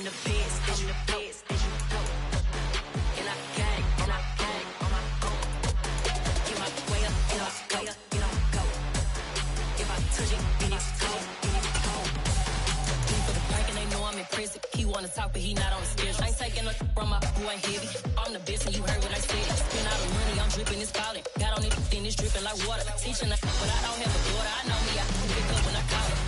the best, I'm the best, and you know. And I gang on my own. Get my way up, get my way up, get on go. If I touch it, then it's cold, then it's cold. He for the prank and they know I'm in prison. He wanna talk, but he not on the schedule. I ain't taking nothing from my boy heavy. I'm the best, and you heard what I said. Spend all the money, I'm dripping, it's falling. Got on it, then it's dripping like water. Teaching her, but I don't have a daughter. I know me, I can pick up when I call her.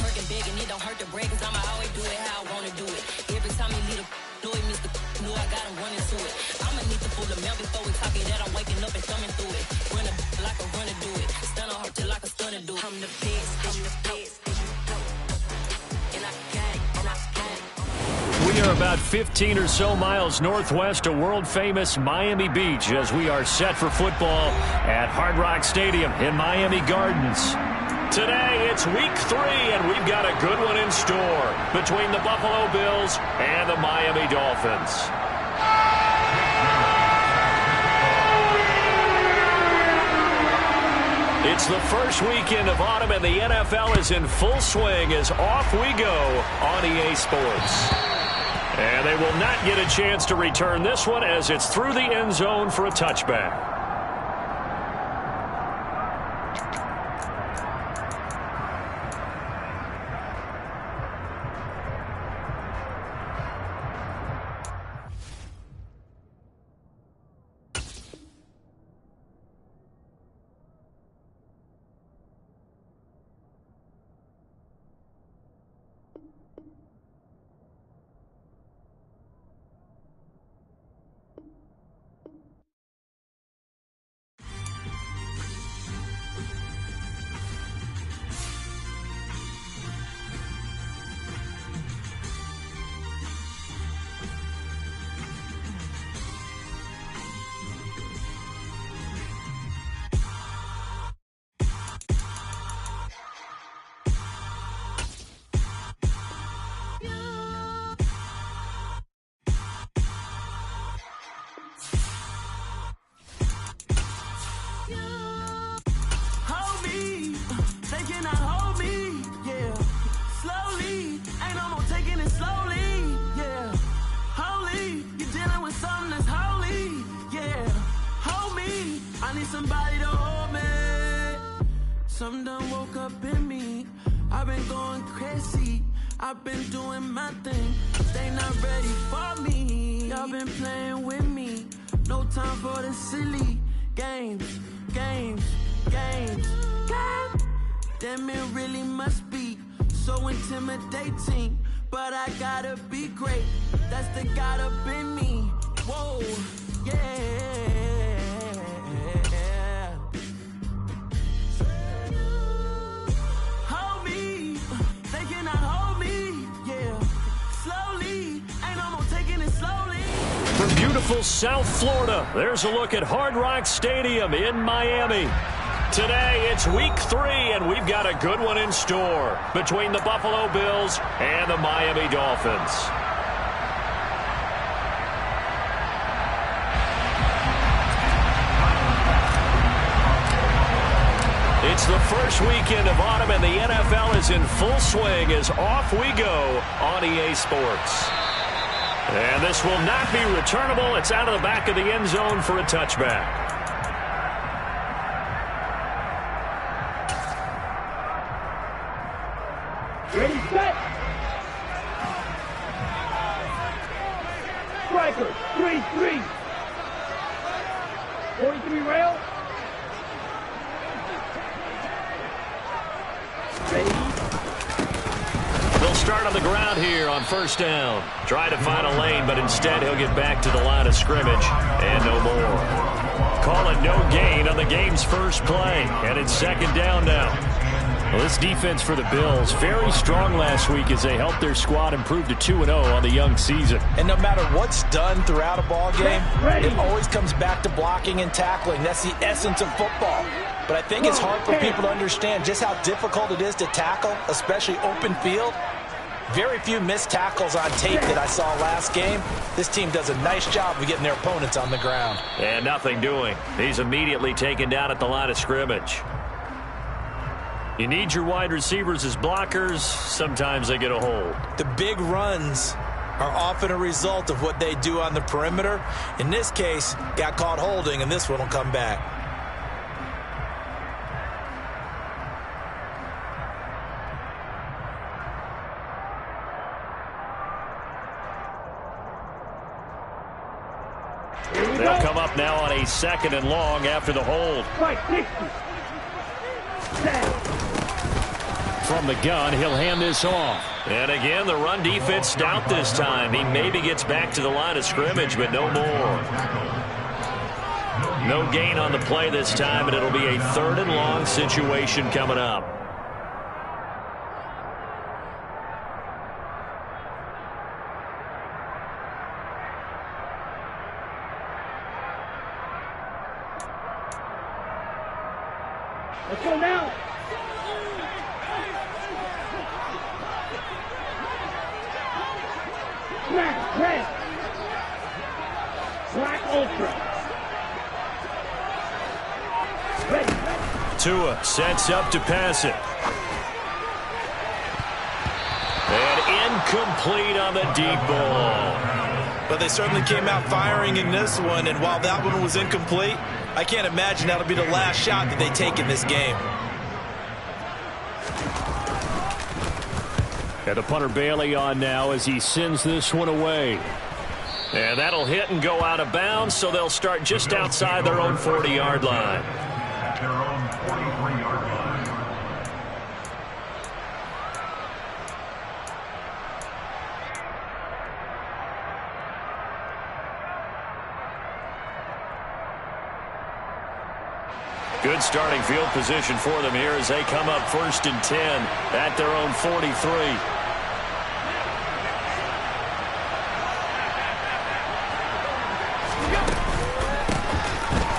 Working big and it don't hurt to break, cause I'ma always do it how I wanna do it. Every time he lead a know it, Mr. Know I got him running to it. I'ma need to pull the mail before we talk it that I'm waking up and thumbing through it. Run a like a runner do it. Stun on her till like a stunner do it. I'm the best, and you know. And I gang. We are about 15 or so miles northwest of world-famous Miami Beach as we are set for football at Hard Rock Stadium in Miami Gardens. Today, it's week 3, and we've got a good one in store between the Buffalo Bills and the Miami Dolphins. It's the first weekend of autumn, and the NFL is in full swing as off we go on EA Sports. And they will not get a chance to return this one as it's through the end zone for a touchback. Somebody to hold me. Something done woke up in me. I've been going crazy. I've been doing my thing. They not ready for me. Y'all been playing with me. No time for the silly games. Damn, it really must be so intimidating. But I gotta be great. That's the God up in me. Whoa, yeah. From beautiful South Florida, there's a look at Hard Rock Stadium in Miami. Today, it's week 3, and we've got a good one in store between the Buffalo Bills and the Miami Dolphins. It's the first weekend of autumn, and the NFL is in full swing as off we go on EA Sports. And this will not be returnable. It's out of the back of the end zone for a touchback. Ready, set. Striker, 3-3. 43 rail. Ready. They'll start on the ground here on first down. Try to find a lane, but instead he'll get back to the line of scrimmage and no more. Call it no gain on the game's first play, and it's second down now. Well, this defense for the Bills, very strong last week as they helped their squad improve to 2-0 on the young season. And no matter what's done throughout a ball game, it always comes back to blocking and tackling. That's the essence of football. But I think it's hard for people to understand just how difficult it is to tackle, especially open field. Very few missed tackles on tape that I saw last game. This team does a nice job of getting their opponents on the ground. And nothing doing. He's immediately taken down at the line of scrimmage. You need your wide receivers as blockers. Sometimes they get a hold. The big runs are often a result of what they do on the perimeter. In this case, got caught holding, and this one will come back. They'll come up now on a 2nd and long after the hold. Right, 60. From the gun, he'll hand this off. And again, the run defense stout this time. He maybe gets back to the line of scrimmage, but no more. No gain on the play this time, and it'll be a 3rd and long situation coming up. Let's go now. Black, red. Black ultra. Ready. Tua sets up to pass it. And incomplete on the deep ball. But they certainly came out firing in this one, and while that one was incomplete, I can't imagine that'll be the last shot that they take in this game. And the punter Bailey on now as he sends this one away. And that'll hit and go out of bounds, so they'll start just outside their own 40-yard line. At their own 43-yard line. Good starting field position for them here as they come up 1st and 10 at their own 43.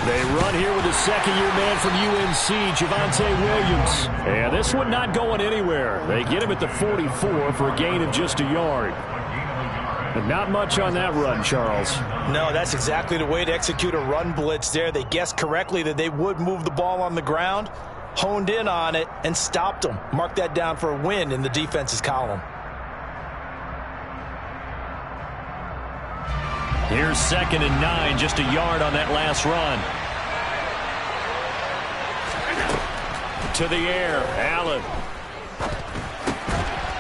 They run here with a 2nd-year man from UNC, Javonte Williams. And this one not going anywhere. They get him at the 44 for a gain of just a yard. But not much on that run, Charles. No, that's exactly the way to execute a run blitz there. They guessed correctly that they would move the ball on the ground, honed in on it, and stopped them. Mark that down for a win in the defense's column. Here's 2nd and 9, just a yard on that last run. To the air, Allen.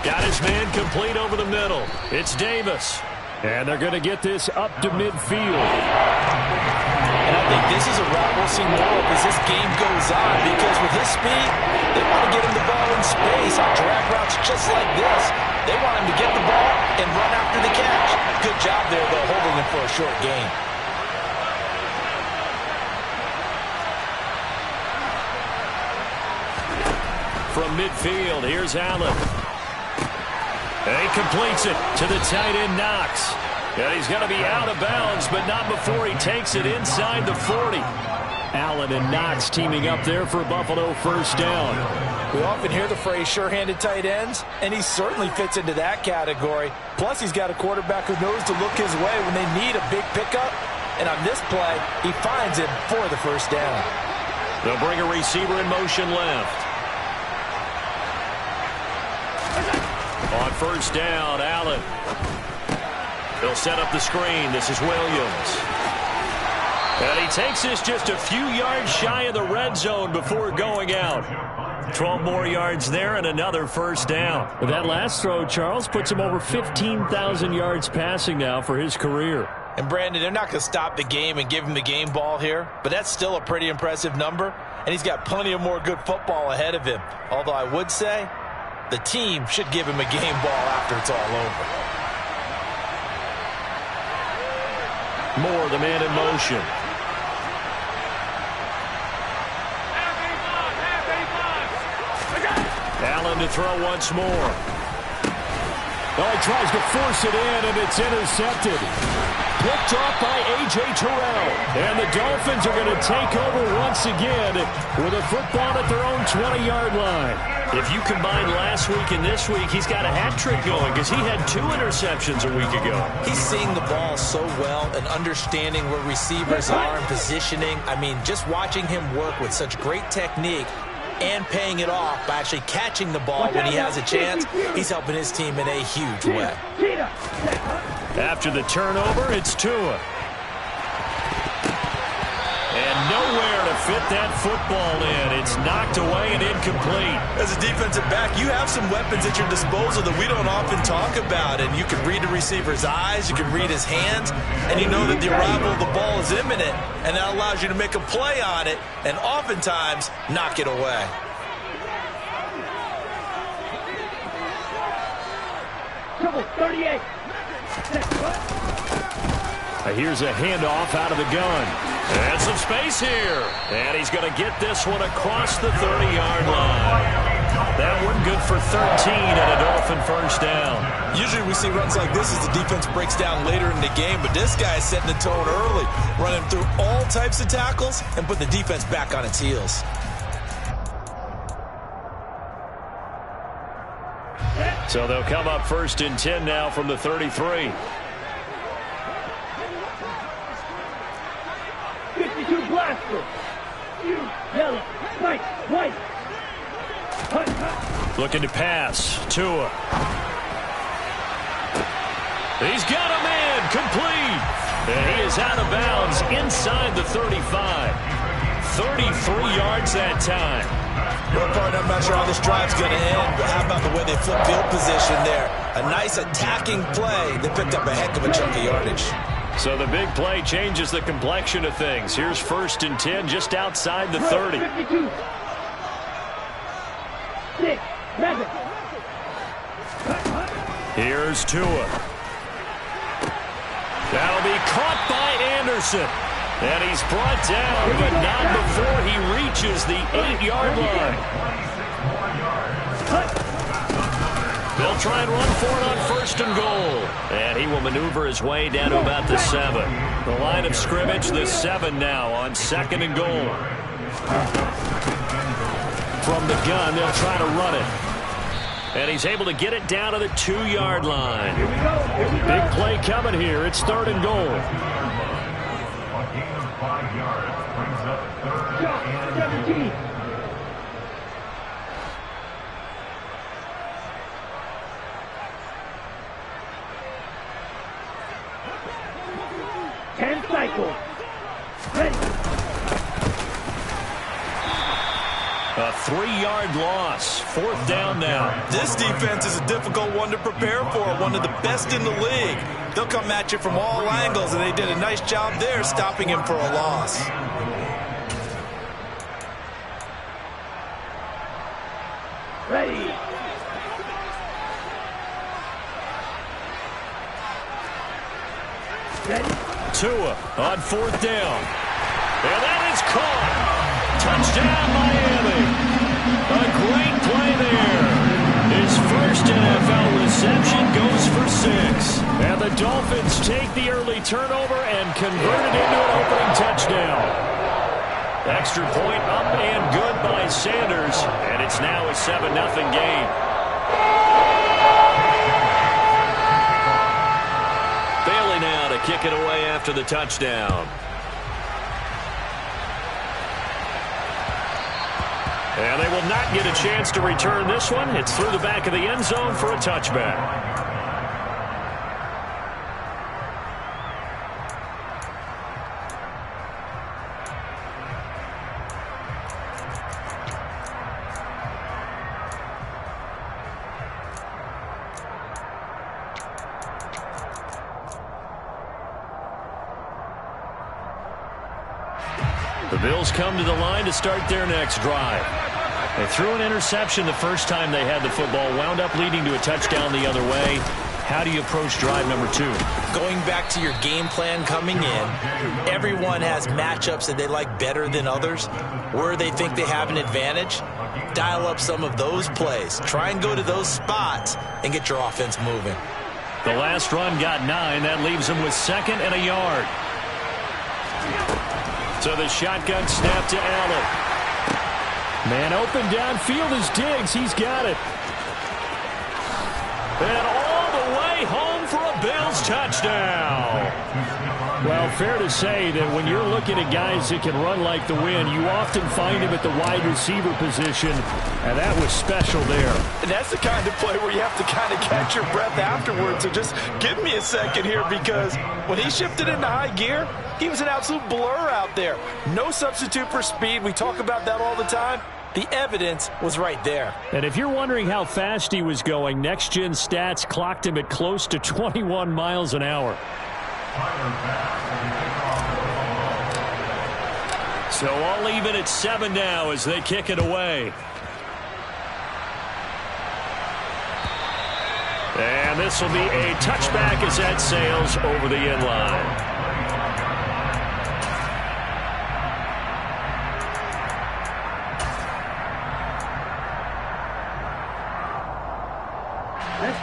Got his man complete over the middle. It's Davis. And they're going to get this up to midfield. And I think this is a route we'll see more of as this game goes on, because with his speed, they want to get him the ball in space on drag routes just like this. They want him to get the ball and run after the catch. Good job there, though, holding him for a short gain. From midfield, here's Allen. And he completes it to the tight end, Knox. And he's going to be out of bounds, but not before he takes it inside the 40. Allen and Knox teaming up there for Buffalo 1st down. We often hear the phrase sure-handed tight ends, and he certainly fits into that category. Plus, he's got a quarterback who knows to look his way when they need a big pickup. And on this play, he finds him for the 1st down. They'll bring a receiver in motion left. On 1st down, Allen. They'll set up the screen. This is Williams. And he takes this just a few yards shy of the red zone before going out. 12 more yards there and another 1st down. But that last throw, Charles, puts him over 15,000 yards passing now for his career. And, Brandon, they're not going to stop the game and give him the game ball here, but that's still a pretty impressive number, and he's got plenty of more good football ahead of him. Although I would say the team should give him a game ball after it's all over. Moore, the man in motion. Allen to throw once more. Oh, he tries to force it in, and it's intercepted. Picked off by A.J. Terrell. And the Dolphins are going to take over once again with a football at their own 20-yard line. If you combine last week and this week, he's got a hat trick going because he had 2 interceptions a week ago. He's seeing the ball so well and understanding where receivers are and positioning. I mean, just watching him work with such great technique and paying it off by actually catching the ball when he has a chance, he's helping his team in a huge way. After the turnover, it's Tua. And nowhere to fit that football in. It's knocked away and incomplete. As a defensive back, you have some weapons at your disposal that we don't often talk about. And you can read the receiver's eyes, you can read his hands, and you know that the arrival of the ball is imminent. And that allows you to make a play on it and oftentimes knock it away. Trouble 38. Here's a handoff out of the gun. And some space here. And he's going to get this one across the 30-yard line. That one good for 13 and a Dolphin first down. Usually we see runs like this as the defense breaks down later in the game, but this guy is setting the tone early, running through all types of tackles and putting the defense back on its heels. So they'll come up first and 10 now from the 33. 52 blaster. Yellow. White. White. Looking to pass. Tua. He's got a man. Complete. And he is out of bounds inside the 35. 33 yards that time. Well, partner, I'm not sure how this drive's going to end, but how about the way they flip field position there? A nice attacking play. They picked up a heck of a chunk of yardage. So the big play changes the complexion of things. Here's first and 10 just outside the 30. 52. 6. 7. Here's Tua. That'll be caught by Anderson. And he's brought down, but not before he reaches the 8-yard line. They'll try and run for it on first and goal. And he will maneuver his way down to about the 7. The line of scrimmage, the 7 now on second and goal. From the gun, they'll try to run it. And he's able to get it down to the 2-yard line. Big play coming here. It's third and goal. 5 yards brings up third and 17. Cycle. Ready. A 3-yard loss. Fourth down now. This defense is a difficult one to prepare for, one of the best in the league. They'll come at you from all angles, and they did a nice job there stopping him for a loss. Ready. Ready. Tua on fourth down. And that is caught. Touchdown, Miami. A great play there. His first NFL reception goes for 6. And the Dolphins take the early turnover and convert it into an opening touchdown. Extra point up and good by Sanders. And it's now a 7-0 game. Bailey now to kick it away after the touchdown. And they will not get a chance to return this one. It's through the back of the end zone for a touchback. The Bills come to the line to start their next drive. They threw an interception the first time they had the football, wound up leading to a touchdown the other way. How do you approach drive number 2? Going back to your game plan coming in, everyone has matchups that they like better than others. Where they think they have an advantage, dial up some of those plays. Try and go to those spots and get your offense moving. The last run got 9. That leaves them with 2nd and a yard. So the shotgun snap to Allen. Man open downfield is Diggs. He's got it. And all the way home for a Bills touchdown. Well, fair to say that when you're looking at guys that can run like the wind, you often find him at the wide receiver position, and that was special there. And that's the kind of play where you have to kind of catch your breath afterwards. So just give me a second here, because when he shifted into high gear, he was an absolute blur out there. No substitute for speed. We talk about that all the time. The evidence was right there. And if you're wondering how fast he was going, Next Gen Stats clocked him at close to 21 miles an hour. So all even at 7 now as they kick it away. And this will be a touchback as that sails over the end line.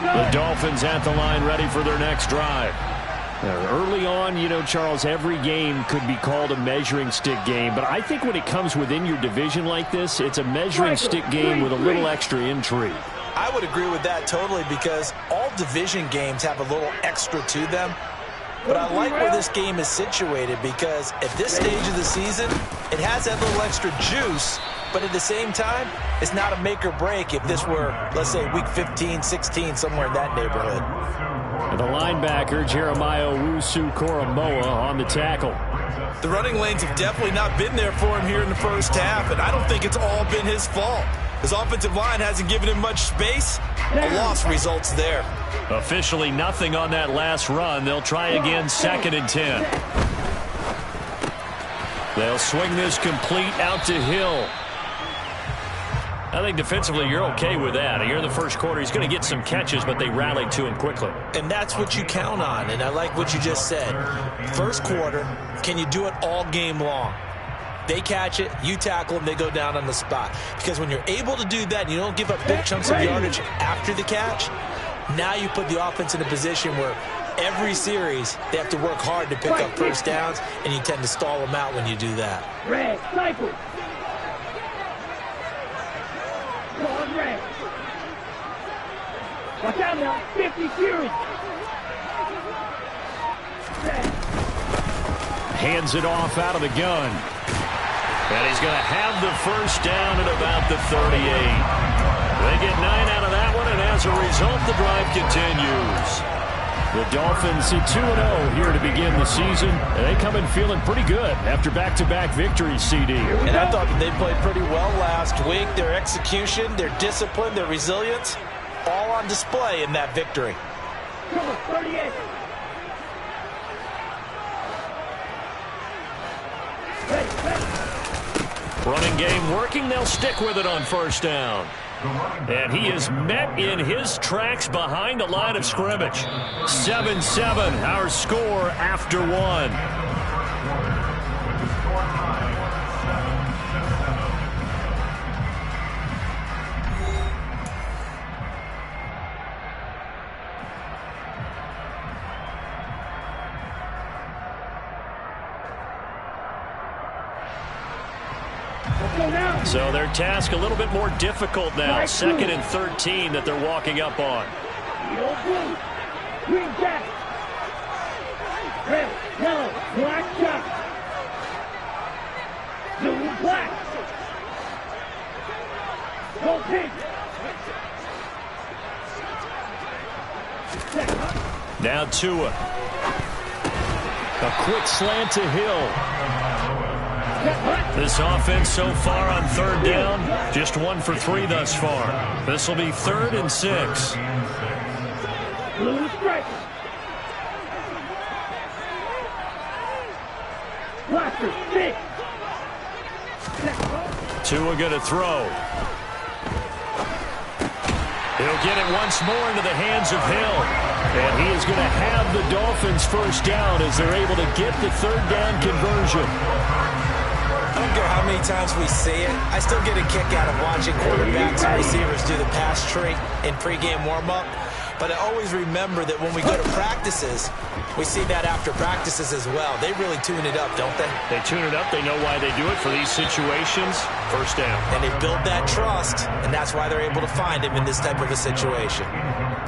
The Dolphins at the line, ready for their next drive. Early on, you know, Charles, every game could be called a measuring stick game, but I think when it comes within your division like this, it's a measuring stick game with a little extra intrigue. I would agree with that totally, because all division games have a little extra to them. But I like where this game is situated, because at this stage of the season, it has that little extra juice. But at the same time, it's not a make or break if this were, let's say, week 15, 16, somewhere in that neighborhood. And the linebacker, Jeremiah Owusu-Koramoah, on the tackle. The running lanes have definitely not been there for him here in the first half, and I don't think it's all been his fault. His offensive line hasn't given him much space. A loss results there. Officially nothing on that last run. They'll try again, 2nd and 10. They'll swing this complete out to Hill. I think defensively you're okay with that. Here in the first quarter, he's going to get some catches, but they rallied to him quickly. And that's what you count on, and I like what you just said. First quarter, can you do it all game long? They catch it, you tackle them, they go down on the spot. Because when you're able to do that and you don't give up big chunks of yardage after the catch, now you put the offense in a position where every series they have to work hard to pick up first downs, and you tend to stall them out when you do that. Red, cycle. Red. Watch out now, 50 series. Hands it off out of the gun. And he's going to have the first down at about the 38. They get 9 out of that one, and as a result, the drive continues. The Dolphins see 2-0 here to begin the season, and they come in feeling pretty good after back-to-back victories, CD. And I thought that they played pretty well last week. Their execution, their discipline, their resilience, all on display in that victory. Come on, 38. Running game working. They'll stick with it on first down. And he is met in his tracks behind the line of scrimmage. 7-7, our score after 1. So their task a little bit more difficult now. 2nd and 13 that they're walking up on. Green jack. Red, yellow, black jack. Blue, black. Go pink. Now Tua. A quick slant to Hill. This offense so far on 3rd down, just 1 for 3 thus far. This will be 3rd and 6. Blue stripe. Blaster, 6. Tua going to throw. He'll get it once more into the hands of Hill. And he is going to have the Dolphins first down as they're able to get the 3rd down conversion. I don't care how many times we see it. I still get a kick out of watching quarterbacks and receivers do the pass tree in pregame warm-up. But I always remember that when we go to practices, we see that after practices as well. They really tune it up, don't they? They tune it up. They know why they do it for these situations. First down. And they build that trust, and that's why they're able to find him in this type of a situation.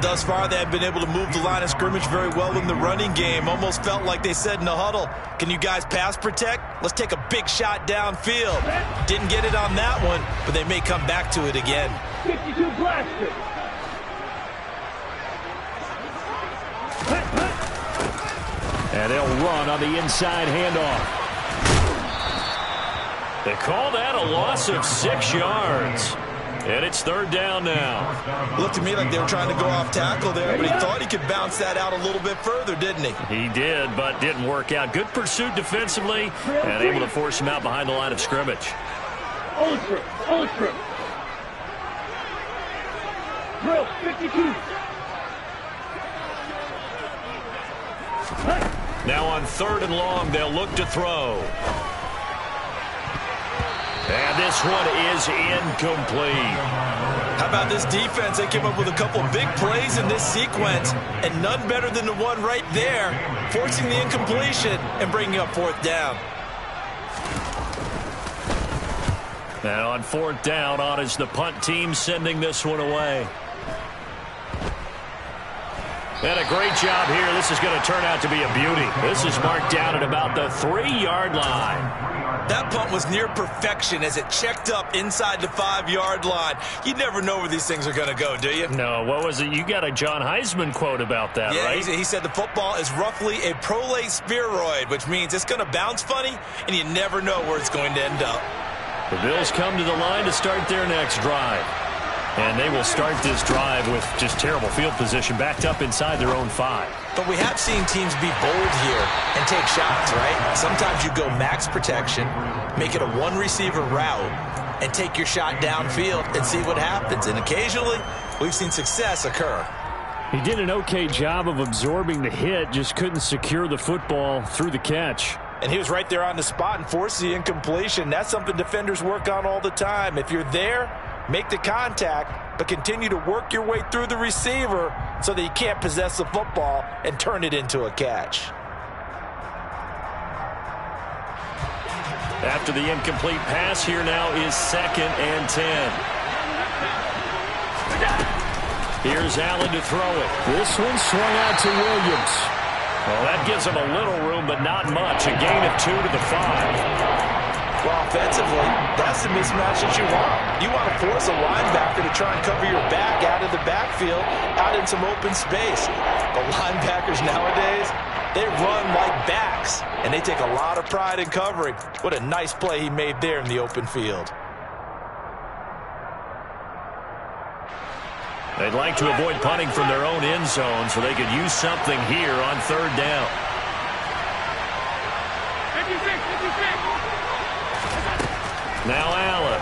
Thus far, they have been able to move the line of scrimmage very well in the running game. Almost felt like they said in the huddle, can you guys pass protect? Let's take a big shot downfield. Didn't get it on that one, but they may come back to it again. 52 blaster. And they'll run on the inside handoff. They call that a loss of 6 yards. And it's 3rd down now. Looked to me like they were trying to go off tackle there, but he thought he could bounce that out a little bit further, didn't he? He did, but didn't work out. Good pursuit defensively and able to force him out behind the line of scrimmage. Ultra. Drill 52. Now on 3rd and long, they'll look to throw. And this one is incomplete. How about this defense? They came up with a couple big plays in this sequence, and none better than the one right there, forcing the incompletion and bringing up 4th down. And on 4th down, on is the punt team sending this one away. And a great job here. This is going to turn out to be a beauty. This is marked down at about the 3-yard line. That punt was near perfection as it checked up inside the 5-yard line. You never know where these things are going to go, do you? No, what was it? You got a John Heisman quote about that, right? Yeah, he said the football is roughly a prolate spheroid, which means it's going to bounce funny, and you never know where it's going to end up. The Bills come to the line to start their next drive. And they will start this drive with just terrible field position, backed up inside their own 5. But we have seen teams be bold here and take shots, right? Sometimes you go max protection, make it a 1-receiver route, and take your shot downfield and see what happens. And occasionally, we've seen success occur. He did an okay job of absorbing the hit, just couldn't secure the football through the catch. And he was right there on the spot and forced the incompletion. That's something defenders work on all the time. If you're there, make the contact, but continue to work your way through the receiver so that you can't possess the football and turn it into a catch. After the incomplete pass, here now is 2nd and 10. Here's Allen to throw it. This one swung out to Williams. Well, that gives him a little room, but not much. A gain of 2 to the 5. Well, offensively, that's the mismatch that you want. You want to force a linebacker to try and cover your back out of the backfield, out in some open space. The linebackers nowadays, they run like backs, and they take a lot of pride in covering. What a nice play he made there in the open field. They'd like to avoid punting from their own end zone so they could use something here on 3rd down. Now Allen.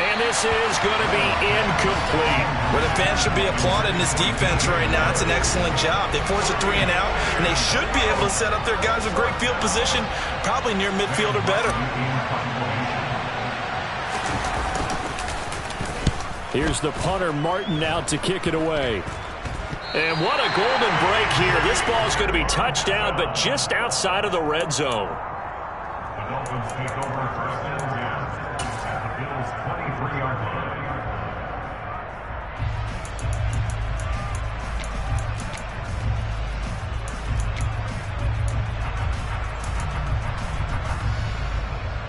And this is going to be incomplete. Well, the fans should be applauding this defense right now. It's an excellent job. They force a 3 and out, and they should be able to set up their guys with great field position, probably near midfield or better. Here's the punter, Martin, out to kick it away. And what a golden break here. This ball is going to be touchdown, but just outside of the red zone. The Dolphins take over 1st and 10 at the Bills' 23-yard line.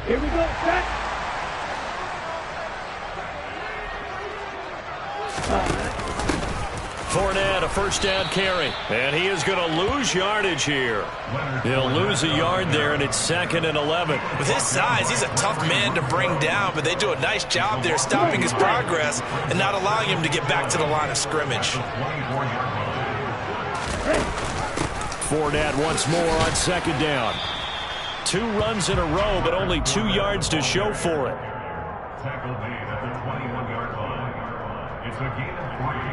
Here we go, set. Fournette, a 1st down carry. And he is going to lose yardage here. He'll lose a yard there, and it's 2nd and 11. With his size, he's a tough man to bring down, but they do a nice job there stopping his progress and not allowing him to get back to the line of scrimmage. Fournette once more on 2nd down. 2 runs in a row, but only 2 yards to show for it. Tackle made at the 21-yard line. It's a gain of 3.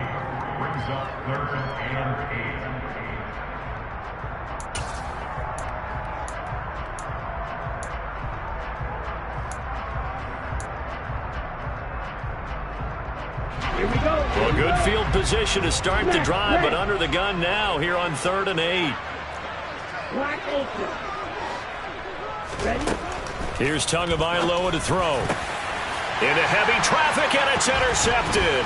Brings up 3rd and 8. Here we go. Well, good field position to start the drive, but under the gun now here on 3rd and 8. Black ultra. Ready? Here's Tagovailoa to throw. Into heavy traffic, and it's intercepted.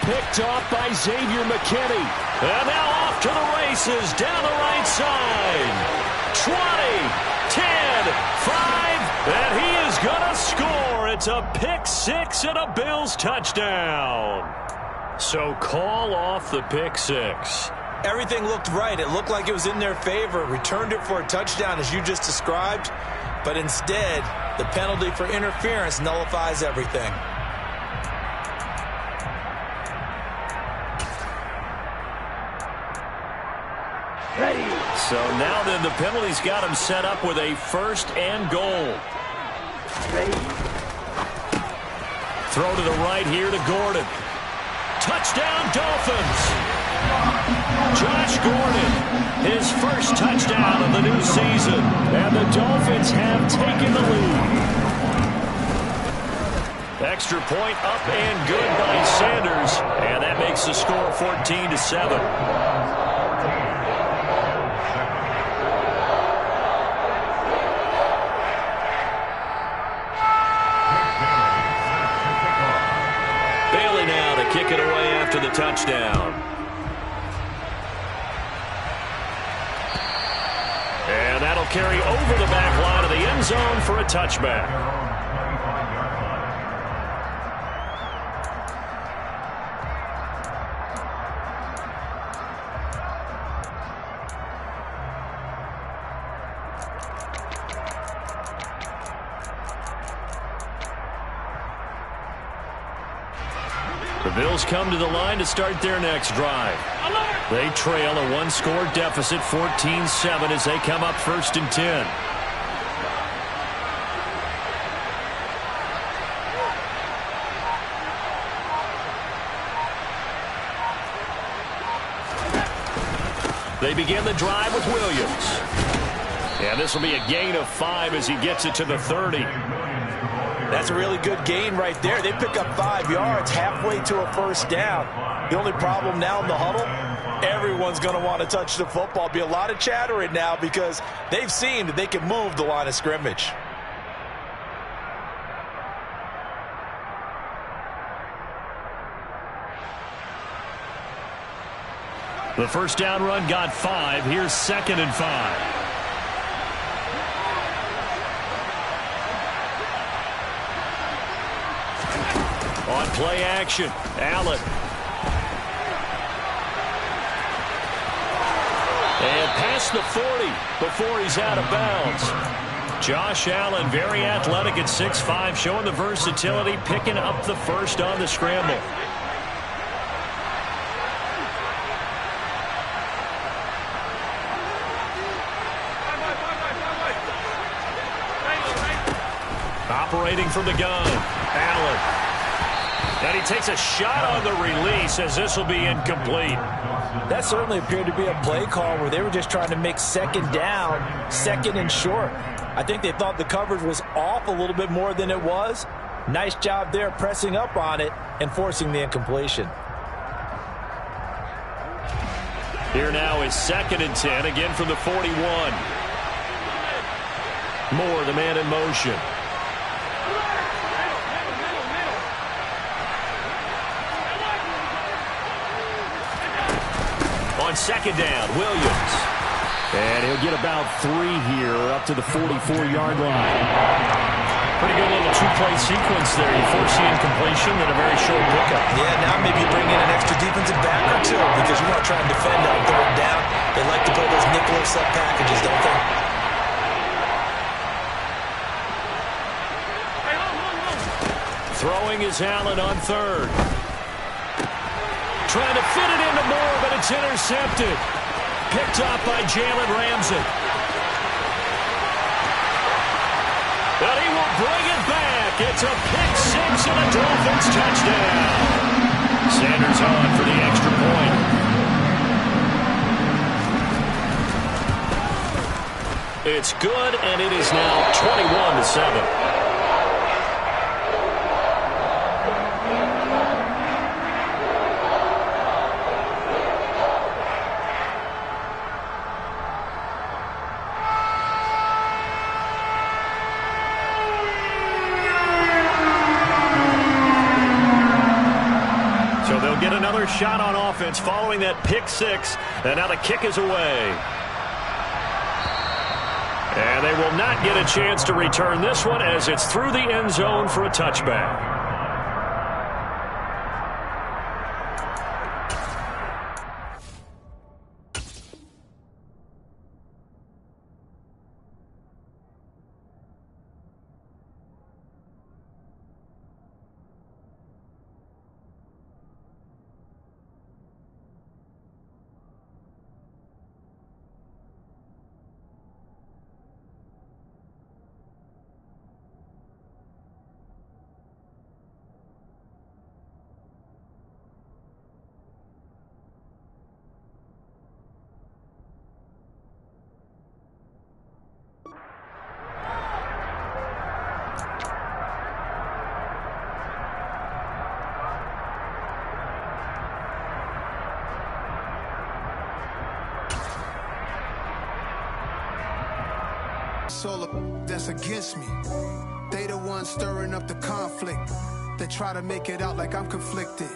Picked off by Xavier McKinney. And now off to the races down the right side. 20, 10, 5, and he is going to score. It's a pick six and a Bills touchdown. So call off the pick six. Everything looked right. It looked like it was in their favor. Returned it for a touchdown, as you just described. But instead, the penalty for interference nullifies everything. Ready. So now then, the penalty's got him set up with a 1st and goal. Ready. Throw to the right here to Gordon. Touchdown, Dolphins. Josh Gordon, his first touchdown of the new season. And the Dolphins have taken the lead. Extra point up and good by Sanders. And that makes the score 14-7. Kick it away after the touchdown. And that'll carry over the back line of the end zone for a touchback. The Bills come to the line to start their next drive. They trail a one-score deficit, 14-7, as they come up 1st and 10. They begin the drive with Williams. And this will be a gain of 5 as he gets it to the 30. That's a really good gain right there. They pick up 5 yards halfway to a 1st down. The only problem now in the huddle, everyone's going to want to touch the football. Be a lot of chattering now because they've seen that they can move the line of scrimmage. The 1st down run got 5. Here's 2nd and 5. On play action, Allen. And past the 40 before he's out of bounds. Josh Allen, very athletic at 6'5", showing the versatility, picking up the 1st on the scramble. Operating from the gun, Allen. And he takes a shot on the release as this will be incomplete. That certainly appeared to be a play call where they were just trying to make 2nd down, 2nd and short. I think they thought the coverage was off a little bit more than it was. Nice job there pressing up on it and forcing the incompletion. Here now is 2nd and 10, again from the 41. Moore, the man in motion. On 2nd down, Williams. And he'll get about 3 here up to the 44-yard line. Pretty good little 2-play sequence there. You force the incompletion and a very short pickup. Yeah, now maybe bring in an extra defensive back or 2 because you want to try and defend on 3rd down. They like to play those nickel set packages, don't they? Throwing is Allen on 3rd. Trying to fit it into Moore, but it's intercepted. Picked off by Jalen Ramsey. But he will bring it back. It's a pick six and a Dolphins touchdown. Sanders on for the extra point. It's good, and it is now 21-7. their shot on offense following that pick six. And now the kick is away. And they will not get a chance to return this one as it's through the end zone for a touchback. That's against me. They the ones stirring up the conflict. They try to make it out like I'm conflicted.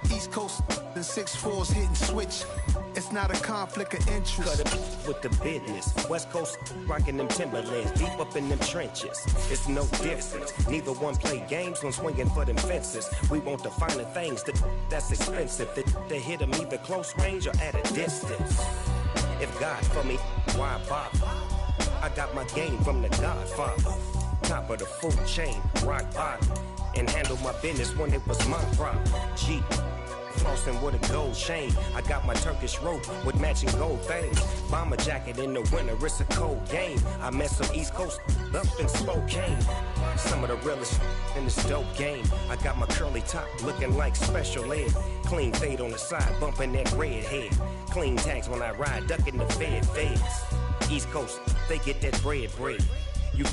East Coast and 6'4's hitting switch. It's not a conflict of interest. Cut it with the business. West Coast rocking them Timberlands, deep up in them trenches. It's no difference. Neither one play games when swinging for them fences. We want the finer things that's expensive. They hit them either close range or at a distance. If God for me, why bother? I got my game from the Godfather. Top of the food chain, rock bottom. And handle my business when it was my problem. G, flossing with a gold chain. I got my Turkish rope with matching gold things. Bomber jacket in the winter, it's a cold game. I met some East Coast up in Spokane. Some of the realest in this dope game. I got my curly top looking like special ed. Clean fade on the side, bumping that red head. Clean tags when I ride, ducking the feds. East Coast, they get that bread. You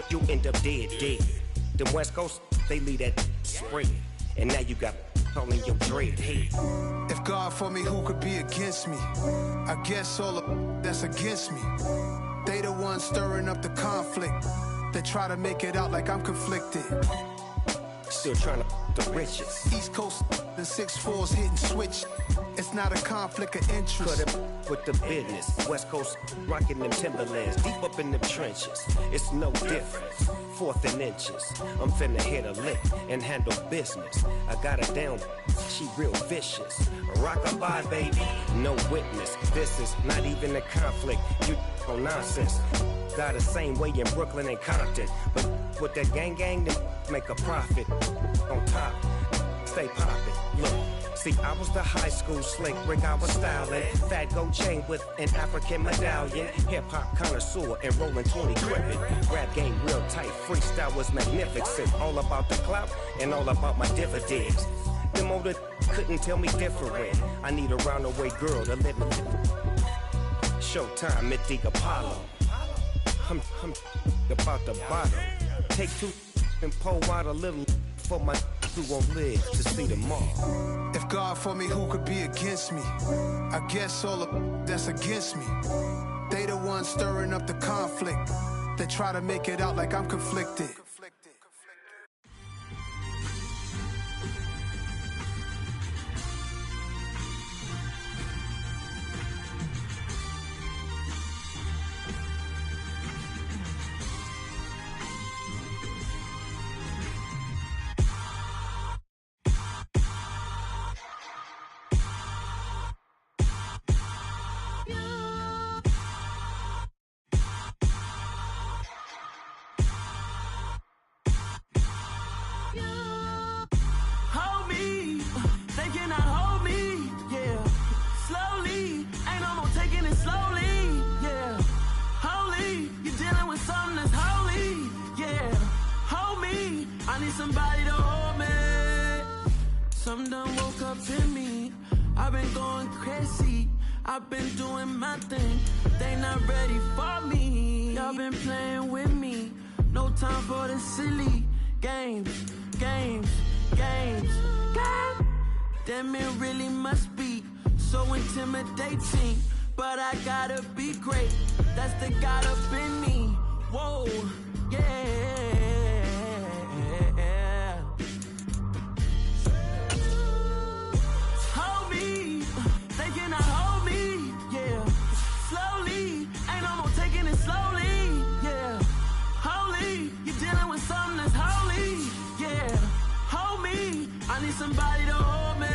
you end up dead. Them West Coast, they leave that spread. And now you got calling your dread head. If God for me, who could be against me? I guess all of that's against me. They the ones stirring up the conflict. They try to make it out like I'm conflicted. Still trying to the riches. East Coast and 6'4's hitting switch. It's not a conflict of interest. Cut it with the business. West Coast rocking them Timberlands, deep up in them trenches. It's no difference. 4th and inches. I'm finna hit a lick and handle business. I got her down, she real vicious. Rock-a-bye, baby, no witness. This is not even a conflict. You on nonsense. Got the same way in Brooklyn and Compton. But with that gang, then make a profit. On top, stay poppin'. Look. See, I was the high school slick Rick, I was styling. Fat gold chain with an African medallion. Hip-hop connoisseur and rolling 20 gripping. Rap game real tight, freestyle was magnificent. All about the clout and all about my dividends. Them older couldn't tell me different. I need a roundaway girl to live in. Showtime at the Apollo. I'm about the bottom. Take 2 and pour out a little for my who won't live to see tomorrow. If God for me, who could be against me? I guess all of that's against me. They the ones stirring up the conflict. They try to make it out like I'm conflicted. Somebody to hold me. Some done woke up in me. I've been going crazy. I've been doing my thing. They not ready for me. Y'all been playing with me. No time for the silly games. Damn, it really must be so intimidating. But I gotta be great. That's the God up in me. Whoa, yeah. somebody to hold me.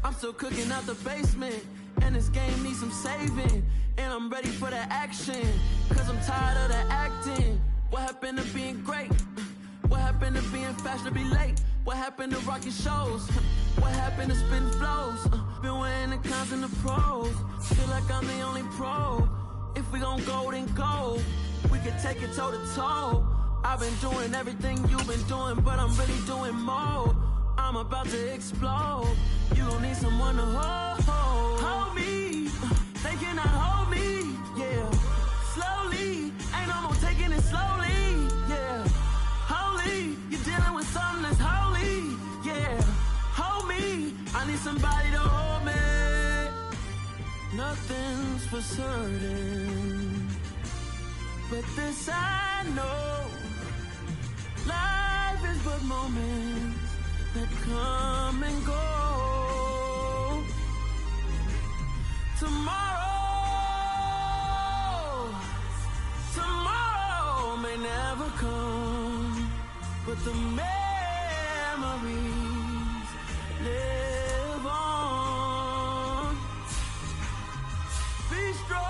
I'm still cooking out the basement, and this game needs some saving. And I'm ready for the action, cause I'm tired of the acting. What happened to being great? What happened to being fashionably late? What happened to rocking shows? What happened to spitting flows? Been wearing the cons and the pros. Feel like I'm the only pro. If we gon' go, then go. We can take it toe to toe. I've been doing everything you've been doing, but I'm really doing more. I'm about to explode. You gon' need someone to hold me. They cannot hold me, yeah. Slowly, ain't no more taking it slowly, yeah. Holy, you're dealing with something that's holy, yeah. Hold me, I need somebody to hold me. Nothing's for certain, but this I know. Life is but moments that come and go. Tomorrow may never come, but the memories live on. Be strong,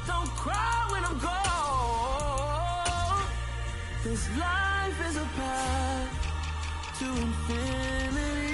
don't cry when I'm gone. This life is a path to infinity.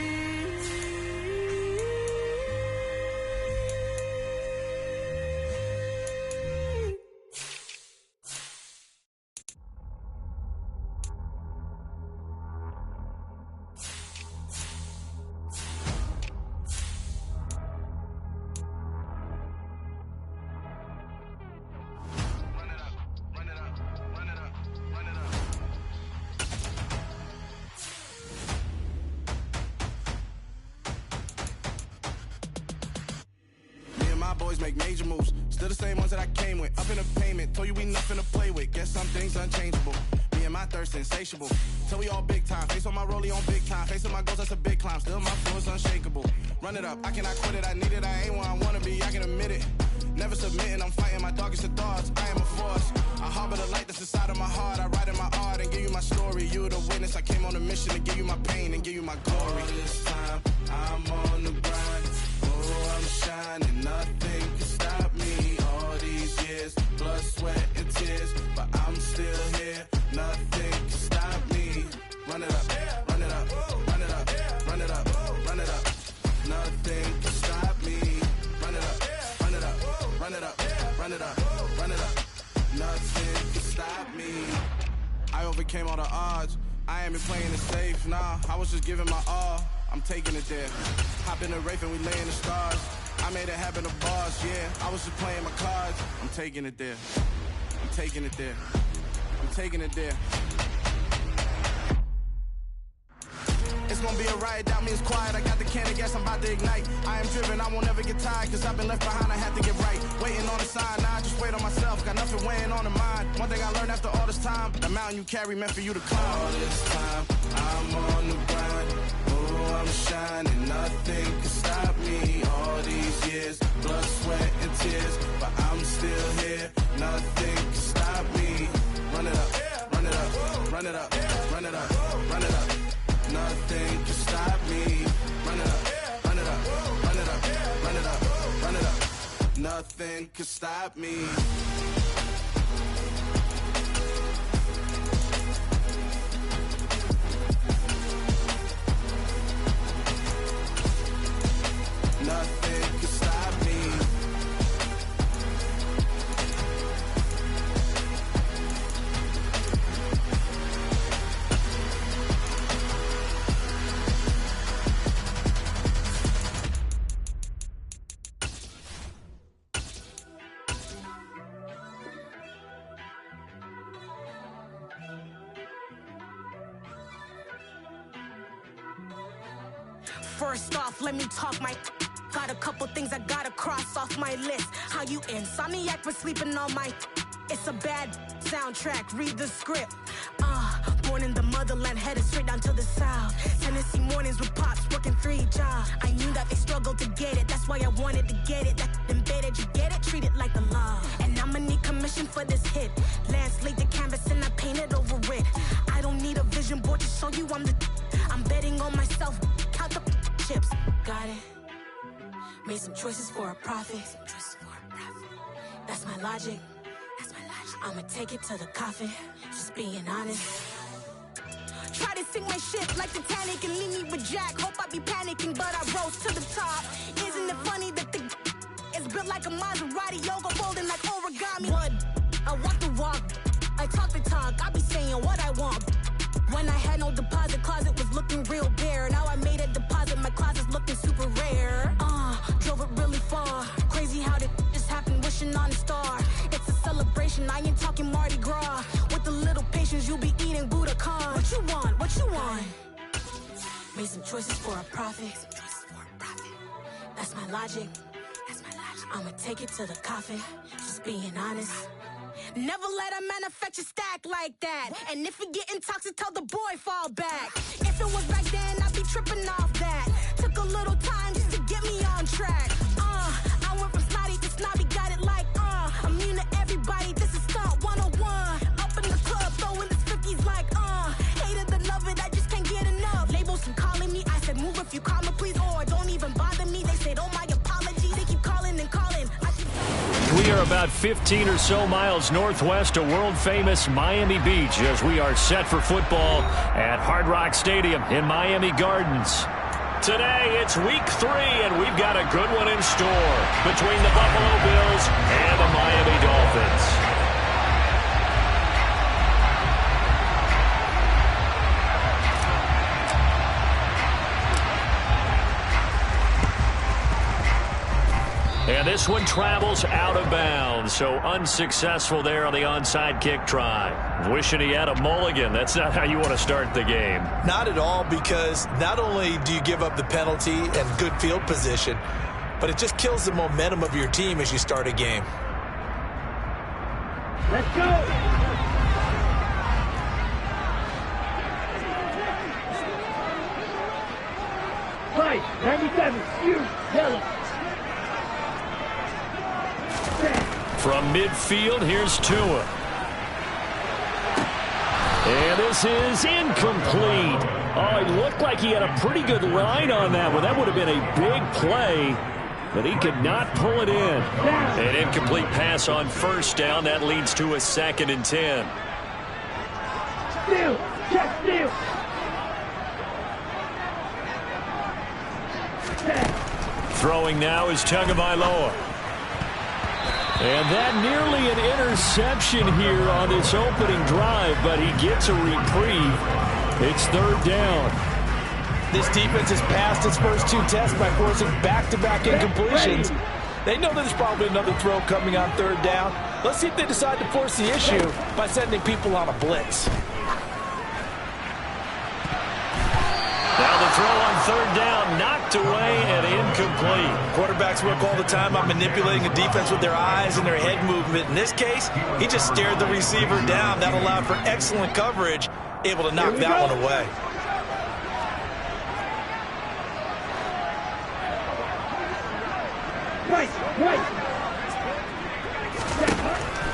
Boys make major moves, still the same ones that I came with. Up in the payment, told you we nothing to play with. Guess some things unchangeable. Me and my thirst insatiable. Till we all big time. Face on my rollie on big time. Facing my goals, that's a big climb. Still my flow is unshakable. Run it up, I cannot quit it. I need it, I ain't where I wanna be. I can admit it. Never submitting, I'm fighting my darkest of thoughts. I am a force. I harbor the light that's inside of my heart. I write in my art and give you my story. You the witness. I came on a mission to give you my pain and give you my glory. All this time, I'm on the grind. Oh, I'm shining. Nothing can stop me. All these years, blood, sweat, and tears, but I'm still here. Nothing can stop me. Run it up, run it up, run it up, run it up, run it up. Nothing can stop me. Run it up, run it up, run it up, run it up, run it up. Nothing can stop me. I overcame all the odds. I ain't been playing it safe, nah. I was just giving my all. I'm taking it there. Hop in the Wraith and we lay in the stars. I made it happen to bars, yeah. I was just playing my cards. I'm taking it there. I'm taking it there. I'm taking it there. It's gonna be a riot, doubt me it's quiet. I got the can of gas, I'm about to ignite. I am driven, I won't ever get tired, cause I've been left behind, I had to get right. Waiting on the sign, now I just wait on myself. Got nothing weighing on the mind. One thing I learned after all this time, the mountain you carry meant for you to climb. All this time, I'm on the grind. Oh, I'm shining, nothing can stop me. All these years, blood, sweat, and tears, but I'm still here. Nothing can stop me. Run it up, run it up, run it up, run it up, run it up. Nothing can stop me. Run it up, run it up, run it up, run it up, run it up. Nothing can stop me. Nothing can stop me. First off, let me talk my. Got a couple things I gotta cross off my list. How you insomniac for sleeping on my. It's a bad soundtrack, read the script. Born in the motherland, headed straight down to the south. Tennessee mornings with pops, working 3 jobs. I knew that they struggled to get it, that's why I wanted to get it. That embedded, you get it, treat it like a law. And I'ma need commission for this hit. Lance laid the canvas and I painted over it. I don't need a vision board to show you I'm betting on myself, count the chips. Got it. Made some choices for a profit. That's my logic. I'ma take it to the coffin, just being honest. Try to sing my shit like Titanic and leave me with Jack. Hope I be panicking, but I rose to the top. Isn't it funny that the is built like a Maserati, yoga folding like origami? What? I walk the walk, I talk the talk, I be saying what I want. When I had no deposit, closet was looking real bare. Now I made a deposit, my closet's looking super rare. Drove it really far. Crazy how did this happen, wishing on a star. It's a celebration, I ain't talking Mardi Gras. With a little patience, you'll be eating Budokan. What you want? What you want? Made some choices for a profit. That's my logic. I'ma take it to the coffin, just being honest. Never let a manufacture stack like that. And if you getting toxic, tell the boy fall back. If it was back then, I'd be tripping off that. Took a little time just to get me on track. I went from snotty to snobby, got it like, immune to everybody, this is stunt 101. Up in the club, throwing the 50s like, hate it, the love it, I just can't get enough. Labels from calling me, I said move if you call me please, or don't even bother me. They said, oh my apology, they keep calling and calling. We are about 15 or so miles northwest of world-famous Miami Beach as we are set for football at Hard Rock Stadium in Miami Gardens. Today, it's week 3, and we've got a good one in store between the Buffalo Bills and the Miami Dolphins. And this one travels out of bounds, so unsuccessful there on the onside kick try. Wishing he had a mulligan. That's not how you want to start the game. Not at all, because not only do you give up the penalty and good field position, but it just kills the momentum of your team as you start a game. Let's go! Fight! 97, you, yellow. From midfield, here's Tua. And this is incomplete. Oh, it looked like he had a pretty good line on that one. That would have been a big play, but he could not pull it in. An incomplete pass on first down. That leads to a 2nd and 10. Steal! Check steal! Throwing now is Tagovailoa. And that nearly an interception here on this opening drive, but he gets a reprieve. It's 3rd down. This defense has passed its first 2 tests by forcing back-to-back incompletions. They know there's probably another throw coming on 3rd down. Let's see if they decide to force the issue by sending people on a blitz. Now the throw on 3rd down, knocked away and incomplete. Quarterbacks work all the time on manipulating a defense with their eyes and their head movement. In this case, he just stared the receiver down. That allowed for excellent coverage, able to knock that one away.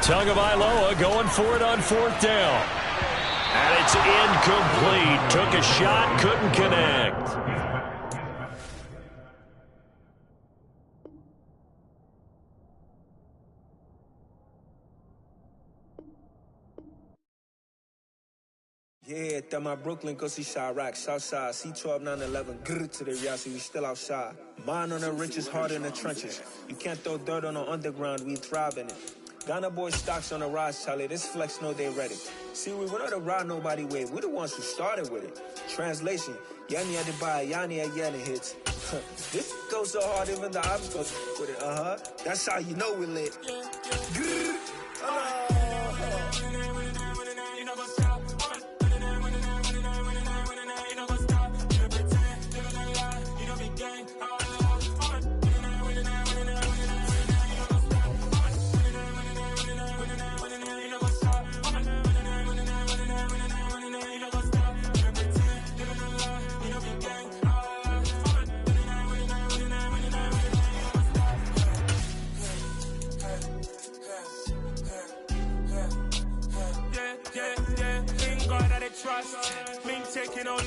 Tagovailoa going for it on 4th down. And it's incomplete. Took a shot, couldn't connect. Yeah, that my Brooklyn, go see Chirac, Southside, C12, 911, grrr to the Yassi, we still outside. Mine on the riches, hard in the trenches. You can't throw dirt on the underground, we thrive in it. Ghana boys stocks on the rise, Charlie, this flex know they ready. See, we went on the ride nobody wave, we the ones who started with it. Translation, Yanni had to buy, Yanni at Yanni hits. This goes so hard, even the ops goes with it, That's how you know we lit. Grrr,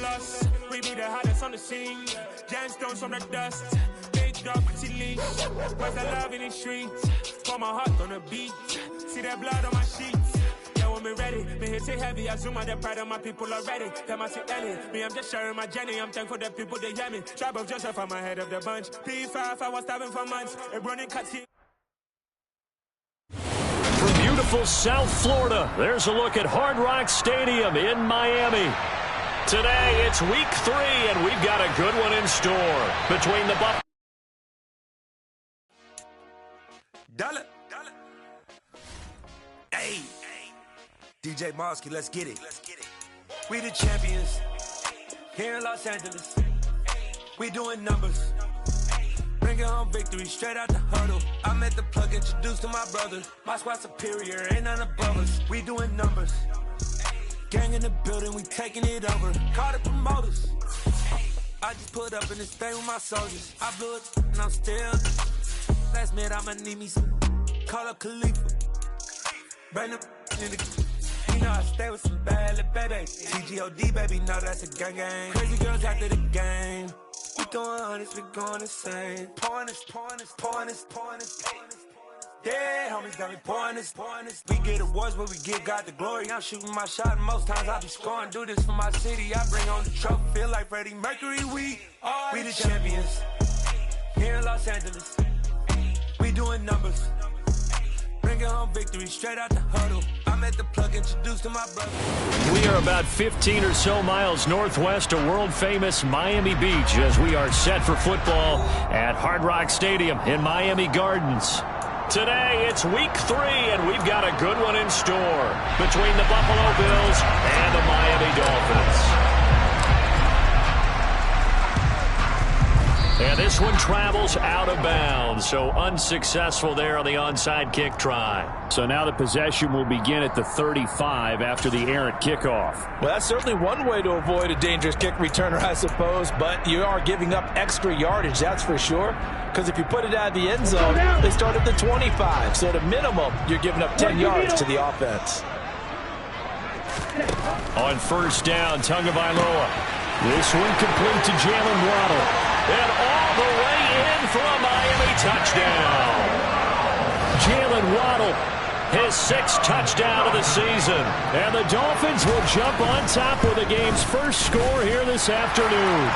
loss. We be the hottest on the scene. Gemstones from the dust. Big dog, pretty leash. Where's the love in the streets? Pour my heart on the beat. See that blood on my sheets. Yeah, when me ready, me hit it heavy. I zoom out the pride of my people already. Them I see Ellie. Me, I'm just sharing my journey. I'm thankful that people they hear me. Tribe of Joseph, I'm ahead of the bunch. P5, I was starving for months. A running cuts here. From beautiful South Florida, there's a look at Hard Rock Stadium in Miami. Today, it's week 3, and we've got a good one in store between the Bucs. Dollar. Hey. DJ Mosky, let's get it. We the champions here in Los Angeles. We doing numbers. Bringing home victory straight out the huddle. I met the plug, introduced to my brother. My squad superior, ain't none above us. We doing numbers. Gang in the building, we taking it over. Call the promoters. I just put up in this thing with my soldiers. I blew it and I'm still. Last minute I'ma need me some. Call up Khalifa. Bring them in the. You know I stay with some bad little baby. TGOD baby, no that's a gang gang. Crazy girls after the game. We doing honest, we going insane. Pouring this. Yeah, homies got me pouring this. We get awards, but we give God the glory. I'm shooting my shot, and most times I be scoring. Do this for my city, I bring on the trophy. Feel like Freddie Mercury, we the champions here in Los Angeles. We doing numbers. Bringing home victory straight out the huddle. I met the plug, introduced to my brother. We are about 15 or so miles northwest of world-famous Miami Beach as we are set for football at Hard Rock Stadium in Miami Gardens. Today, it's week 3, and we've got a good one in store between the Buffalo Bills and the Miami Dolphins. And this one travels out of bounds, so unsuccessful there on the onside kick try. So now the possession will begin at the 35 after the errant kickoff. Well, that's certainly one way to avoid a dangerous kick returner, I suppose, but you are giving up extra yardage, that's for sure. Because if you put it out of the end zone, they start at the 25. So at a minimum, you're giving up 10 yards to the offense. On first down, Tagovailoa. This one complete to Jalen Waddle. And all the way in for a Miami touchdown. Jalen Waddle, his 6th touchdown of the season. And the Dolphins will jump on top with the game's first score here this afternoon.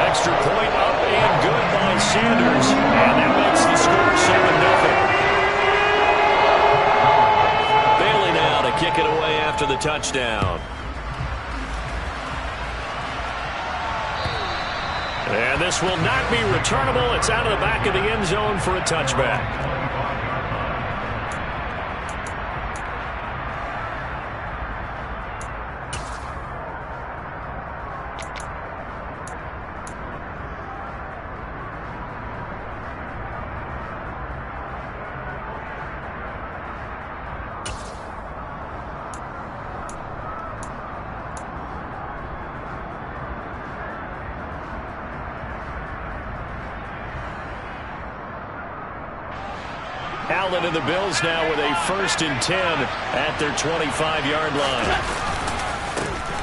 Extra point up and good by Sanders. And that makes the score 7-0. Bailey now to kick it away after the touchdown. And this will not be returnable. It's out of the back of the end zone for a touchback. Allen and the Bills now with a 1st and 10 at their 25-yard line.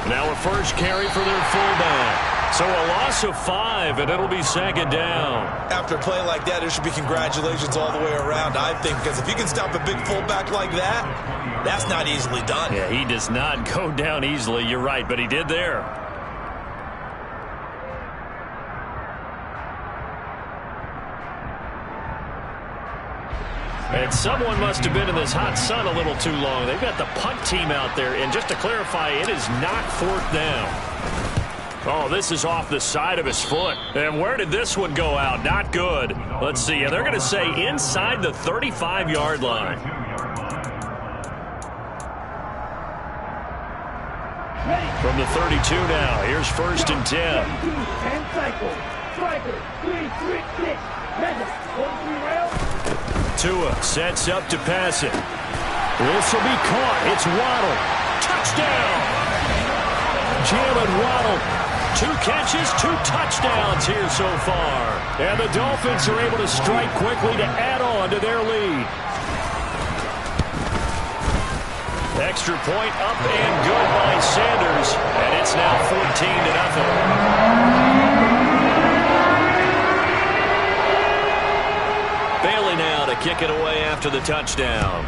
Now a first carry for their fullback. So a loss of 5, and it'll be 2nd down. After a play like that, there should be congratulations all the way around, I think, because if you can stop a big fullback like that, that's not easily done. Yeah, he does not go down easily. You're right, but he did there. And someone must have been in this hot sun a little too long. They've got the punt team out there. And just to clarify, it is not 4th down. Oh, this is off the side of his foot. And where did this one go out? Not good. Let's see. They're going to say inside the 35-yard line. From the 32 now. Here's 1st and 10. 10 cycles. Striker, 3-3-6. Measure. 1-3 rail. Tua sets up to pass it. This will be caught. It's Waddle. Touchdown! Jalen Waddle. 2 catches, 2 touchdowns here so far. And the Dolphins are able to strike quickly to add on to their lead. Extra point up and good by Sanders. And it's now 14-0. Bailey now to kick it away after the touchdown.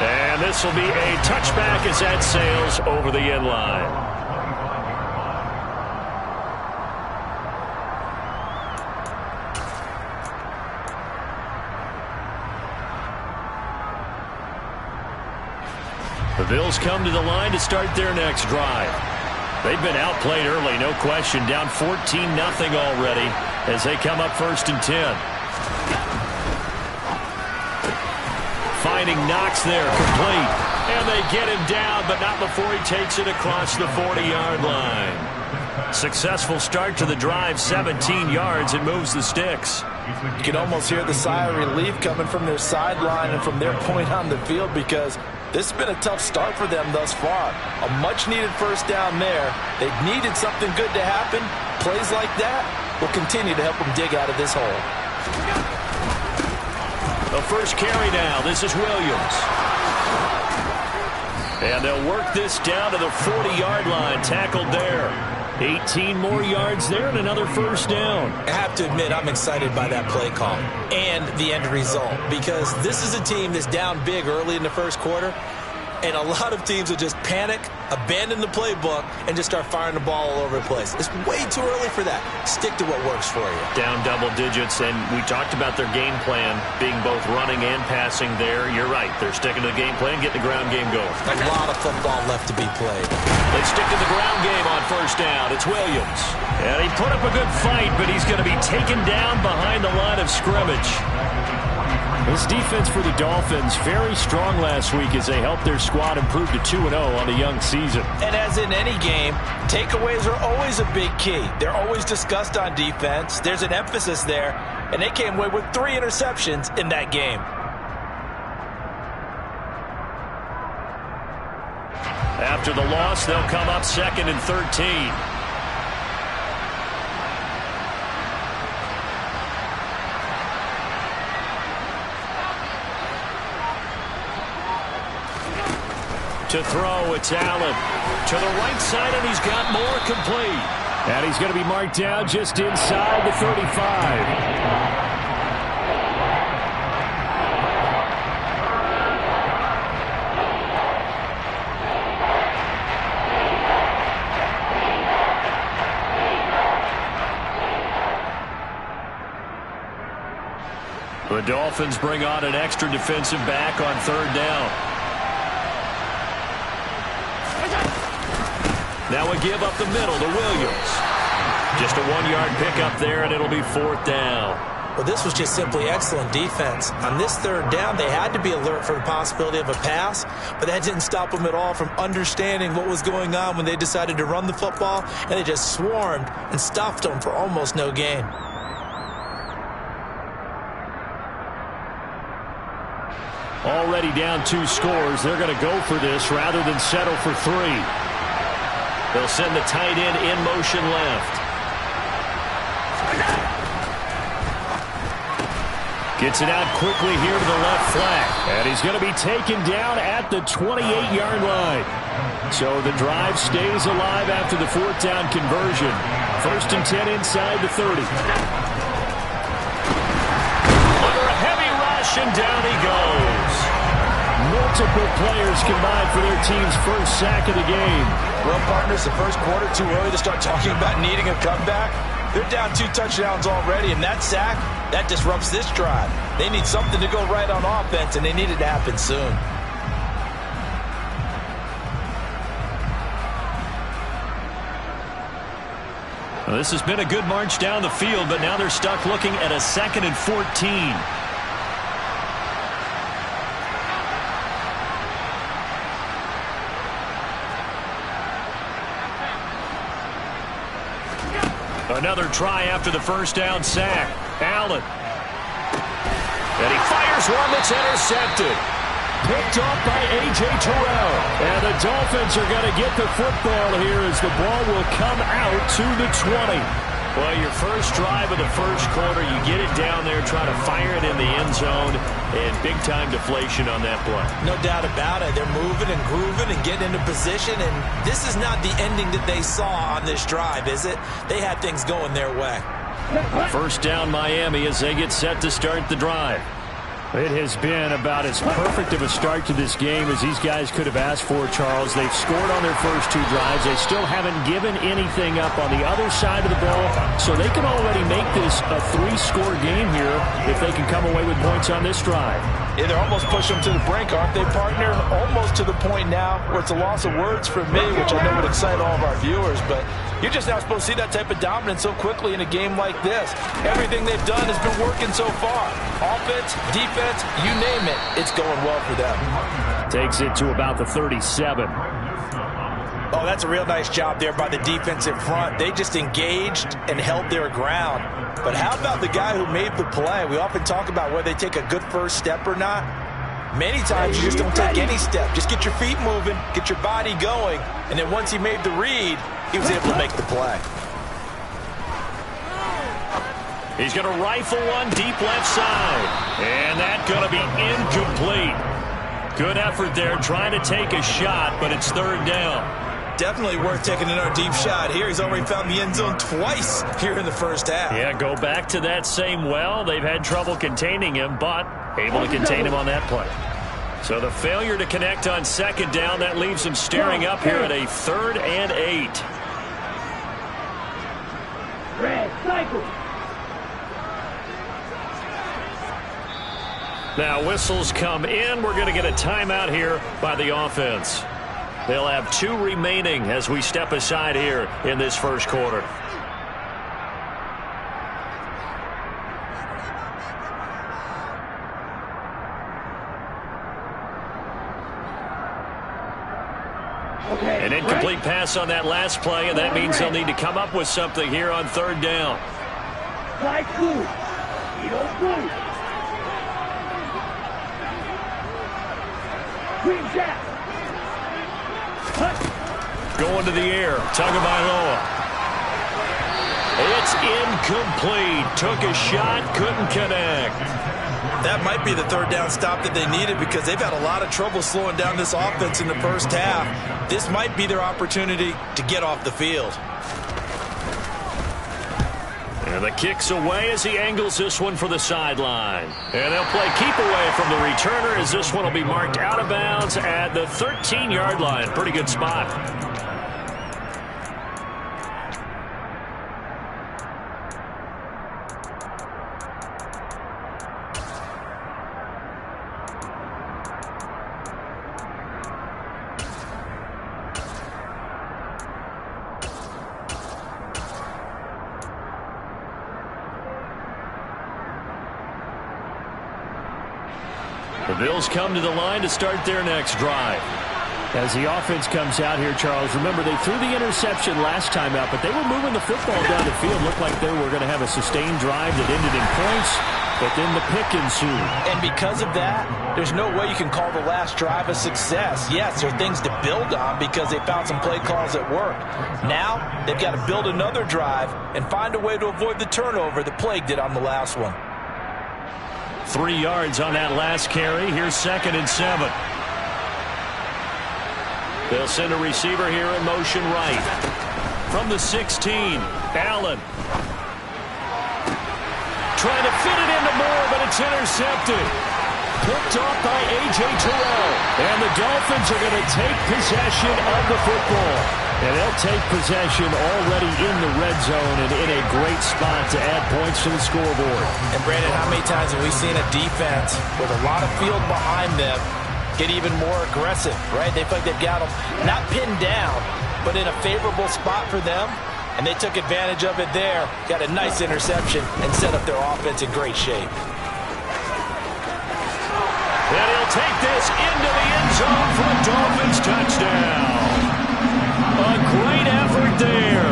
And this will be a touchback as that sails over the end line. The Bills come to the line to start their next drive. They've been outplayed early, no question. Down 14-0 already as they come up 1st and 10. Finding Knox there, complete. And they get him down, but not before he takes it across the 40-yard line. Successful start to the drive, 17 yards, and moves the sticks. You can almost hear the sigh of relief coming from their sideline and from their point on the field because this has been a tough start for them thus far. A much-needed first down there. They've needed something good to happen. Plays like that will continue to help them dig out of this hole. The first carry now. This is Williams. And they'll work this down to the 40-yard line. Tackled there. 18 more yards there and another first down. I have to admit, I'm excited by that play call and the end result because this is a team that's down big early in the first quarter, and a lot of teams will just panic, abandon the playbook, and just start firing the ball all over the place. It's way too early for that. Stick to what works for you. Down double digits, and we talked about their game plan being both running and passing there. You're right. They're sticking to the game plan, getting the ground game going. A lot of football left to be played. They stick to the ground game on first down. It's Williams. And he put up a good fight, but he's going to be taken down behind the line of scrimmage. This defense for the Dolphins, very strong last week as they helped their squad improve to 2-0 on the young season. And as in any game, takeaways are always a big key. They're always discussed on defense. There's an emphasis there, and they came away with 3 interceptions in that game. After the loss, they'll come up 2nd and 13. To throw, it's Allen. To the right side, and he's got more, complete. And he's going to be marked down just inside the 35. The Dolphins bring on an extra defensive back on 3rd down. Now we give up the middle to Williams. Just a 1-yard pickup there, and it'll be 4th down. Well, this was just simply excellent defense. On this 3rd down, they had to be alert for the possibility of a pass, but that didn't stop them at all from understanding what was going on when they decided to run the football, and they just swarmed and stuffed them for almost no gain. Already down 2 scores. They're going to go for this rather than settle for 3. They'll send the tight end in motion left. Gets it out quickly here to the left flat. And he's going to be taken down at the 28-yard line. So the drive stays alive after the 4th down conversion. 1st and 10 inside the 30. Under a heavy rush, and down he goes. Multiple players combined for their team's first sack of the game. Well, partners, the first quarter, too early to start talking about needing a comeback. They're down 2 touchdowns already, and that sack, that disrupts this drive. They need something to go right on offense, and they need it to happen soon. Well, this has been a good march down the field, but now they're stuck looking at a 2nd and 14. Another try after the first down sack. Allen. And he fires one that's intercepted. Picked off by A.J. Terrell. And the Dolphins are going to get the football here as the ball will come out to the 20. Well, your first drive of the first quarter, you get it down there, try to fire it in the end zone, and big-time deflation on that play. No doubt about it. They're moving and grooving and getting into position, and this is not the ending that they saw on this drive, is it? They had things going their way. First down Miami as they get set to start the drive. It has been about as perfect of a start to this game as these guys could have asked for, Charles. They've scored on their first two drives. They still haven't given anything up on the other side of the ball, so they can already make this a three-score game here if they can come away with points on this drive. Yeah, they're almost pushing them to the brink, aren't they, partner? Almost to the point now where it's a loss of words for me, which I know would excite all of our viewers, but you're just not supposed to see that type of dominance so quickly in a game like this. Everything they've done has been working so far. Offense, defense, you name it, it's going well for them. Takes it to about the 37. Oh, that's a real nice job there by the defense in front. They just engaged and held their ground. But how about the guy who made the play? We often talk about whether they take a good first step or not. Many times you just don't take any step. Just get your feet moving, get your body going, and then once he made the read, he was able to make the play. He's going to rifle one deep left side. And that's going to be incomplete. Good effort there trying to take a shot, but it's third down. Definitely worth taking another deep shot here. He's already found the end zone twice here in the first half. Yeah, go back to that same well. They've had trouble containing him, but able to contain him on that play. So the failure to connect on second down, that leaves him staring up here at a 3rd and 8. Red cycle. Now whistles come in. We're going to get a timeout here by the offense. They'll have 2 remaining as we step aside here in this first quarter. An incomplete pass on that last play, and that means they'll need to come up with something here on third down. Green Jack. Going to the air. Tagovailoa. It's incomplete. Took a shot, couldn't connect. That might be the third down stop that they needed because they've had a lot of trouble slowing down this offense in the first half. This might be their opportunity to get off the field. And the kick's away as he angles this one for the sideline. And they'll play keep away from the returner as this one will be marked out of bounds at the 13-yard line. Pretty good spot. The Bills come to the line to start their next drive. As the offense comes out here, Charles, remember they threw the interception last time out, but they were moving the football down the field. Looked like they were going to have a sustained drive that ended in points, but then the pick ensued. And because of that, there's no way you can call the last drive a success. Yes, there are things to build on because they found some play calls that work. Now, they've got to build another drive and find a way to avoid the turnover that plagued it on the last one. 3 yards on that last carry. Here's 2nd and 7. They'll send a receiver here in motion right. From the 16, Allen. Trying to fit it into Moore, but it's intercepted. Picked off by A.J. Terrell. And the Dolphins are going to take possession of the football. And they'll take possession already in the red zone and in a great spot to add points to the scoreboard. And, Brandon, how many times have we seen a defense with a lot of field behind them get even more aggressive, right? They feel like they've got them not pinned down, but in a favorable spot for them. And they took advantage of it there, got a nice interception, and set up their offense in great shape. And he'll take this into the end zone for a Dolphins touchdown. A great effort there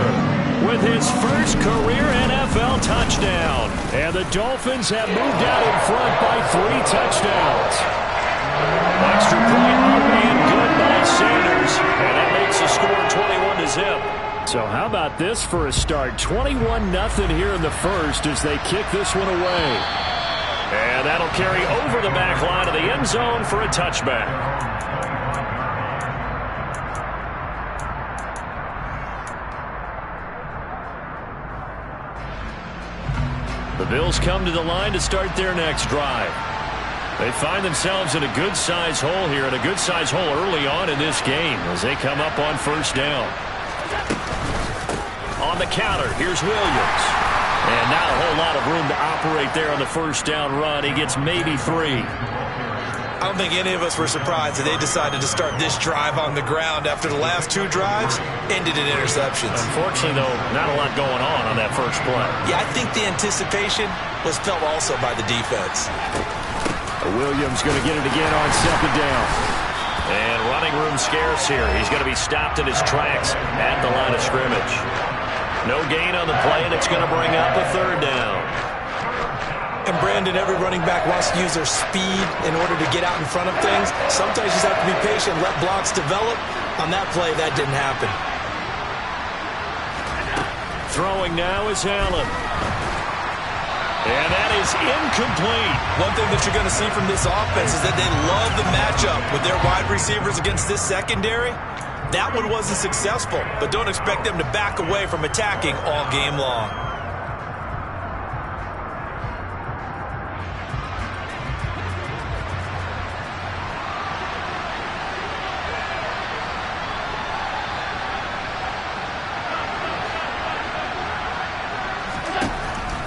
with his first career NFL touchdown. And the Dolphins have moved out in front by 3 touchdowns. Extra point up and good by Sanders. And that makes the score 21-0. So how about this for a start? 21-0 here in the first as they kick this one away. And that'll carry over the back line of the end zone for a touchback. The Bills come to the line to start their next drive. They find themselves in a good-sized hole here, and a good-sized hole early on in this game as they come up on first down. On the counter, here's Williams. And not a whole lot of room to operate there on the first down run. He gets maybe 3. I don't think any of us were surprised that they decided to start this drive on the ground after the last 2 drives ended in interceptions. Unfortunately, though, not a lot going on that first play. Yeah, I think the anticipation was felt also by the defense. Williams going to get it again on second down. And running room scarce here. He's going to be stopped in his tracks at the line of scrimmage. No gain on the play, and it's going to bring up a third down. And Brandon, every running back wants to use their speed in order to get out in front of things. Sometimes you just have to be patient, let blocks develop. On that play, that didn't happen. Throwing now is Allen. And that is incomplete. One thing that you're going to see from this offense is that they love the matchup with their wide receivers against this secondary. That one wasn't successful, but don't expect them to back away from attacking all game long.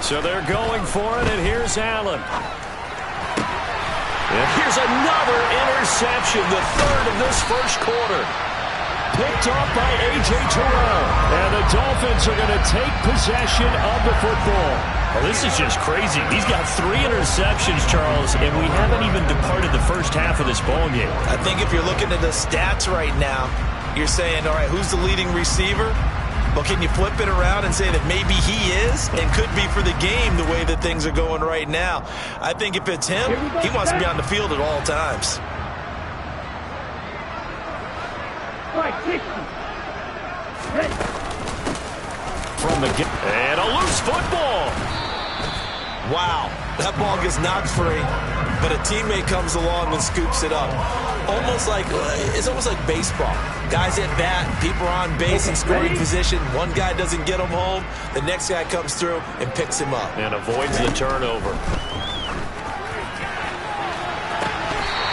So they're going for it, and here's Allen. And here's another interception, the third of this first quarter. Picked off by A.J. Terrell. And the Dolphins are going to take possession of the football. Well, this is just crazy. He's got 3 interceptions, Charles, and we haven't even departed the first half of this ballgame. I think if you're looking at the stats right now, you're saying, all right, who's the leading receiver? Well, can you flip it around and say that maybe he is and could be for the game the way that things are going right now? I think if it's him, he wants to be on the field at all times. From the and a loose football. Wow, that ball gets knocked free, but a teammate comes along and scoops it up. It's almost like baseball. Guys at bat, people are on base in scoring position. One guy doesn't get him home. The next guy comes through and picks him up. And avoids the turnover.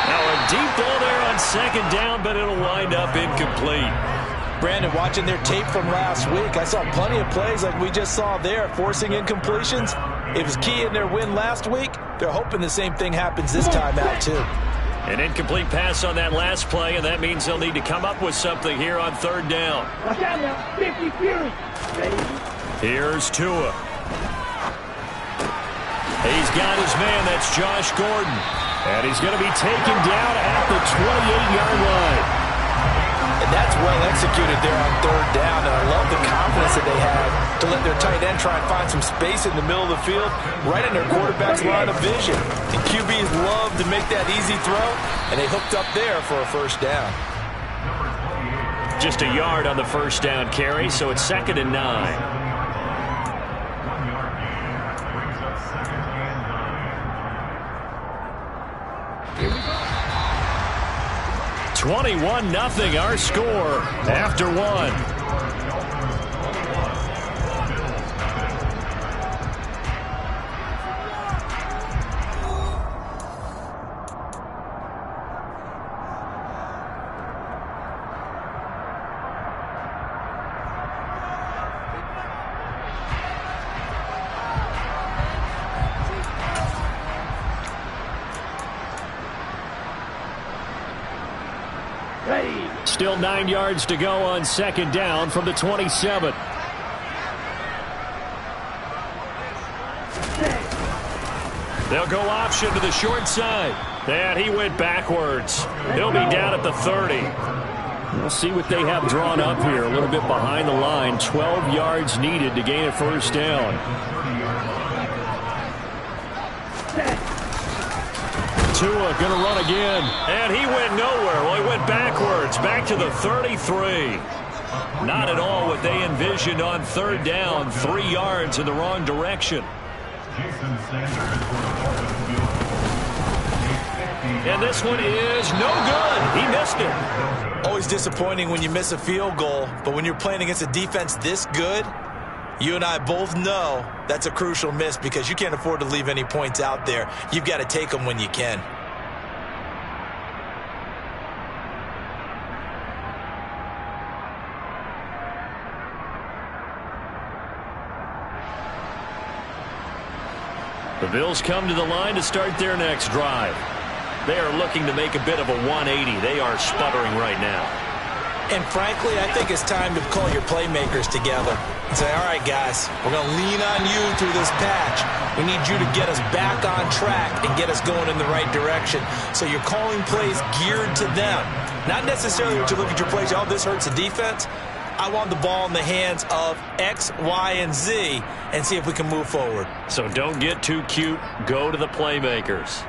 Now a deep ball there on second down, but it'll wind up incomplete. Brandon, watching their tape from last week, I saw plenty of plays like we just saw there, forcing incompletions. It was key in their win last week. They're hoping the same thing happens this time out, too. An incomplete pass on that last play, and that means they'll need to come up with something here on third down. Watch out now. 50 Fury. Here's Tua. He's got his man. That's Josh Gordon. And he's going to be taken down at the 28-yard line. And that's well executed there on third down. And I love the confidence that they had to let their tight end try and find some space in the middle of the field, right in their quarterback's line of vision. And QBs love to make that easy throw, and they hooked up there for a first down. Just a yard on the first down carry, so it's 2nd and 9. 21-0 our score after 1. Still 9 yards to go on second down from the 27. They'll go option to the short side. And he went backwards. He'll be down at the 30. We'll see what they have drawn up here. A little bit behind the line. 12 yards needed to gain a first down. Tua going to run again. And he went nowhere. Well, he went backwards. Back to the 33. Not at all what they envisioned on third down. 3 yards in the wrong direction. And this one is no good. He missed it. Always disappointing when you miss a field goal, but when you're playing against a defense this good, you and I both know that's a crucial miss because you can't afford to leave any points out there. You've got to take them when you can. The Bills come to the line to start their next drive. They are looking to make a bit of a 180. They are sputtering right now. And frankly, I think it's time to call your playmakers together and say, all right, guys, we're going to lean on you through this patch. We need you to get us back on track and get us going in the right direction. So you're calling plays geared to them. Not necessarily what you look at your plays, oh, this hurts the defense. I want the ball in the hands of X, Y, and Z and see if we can move forward. So don't get too cute. Go to the playmakers.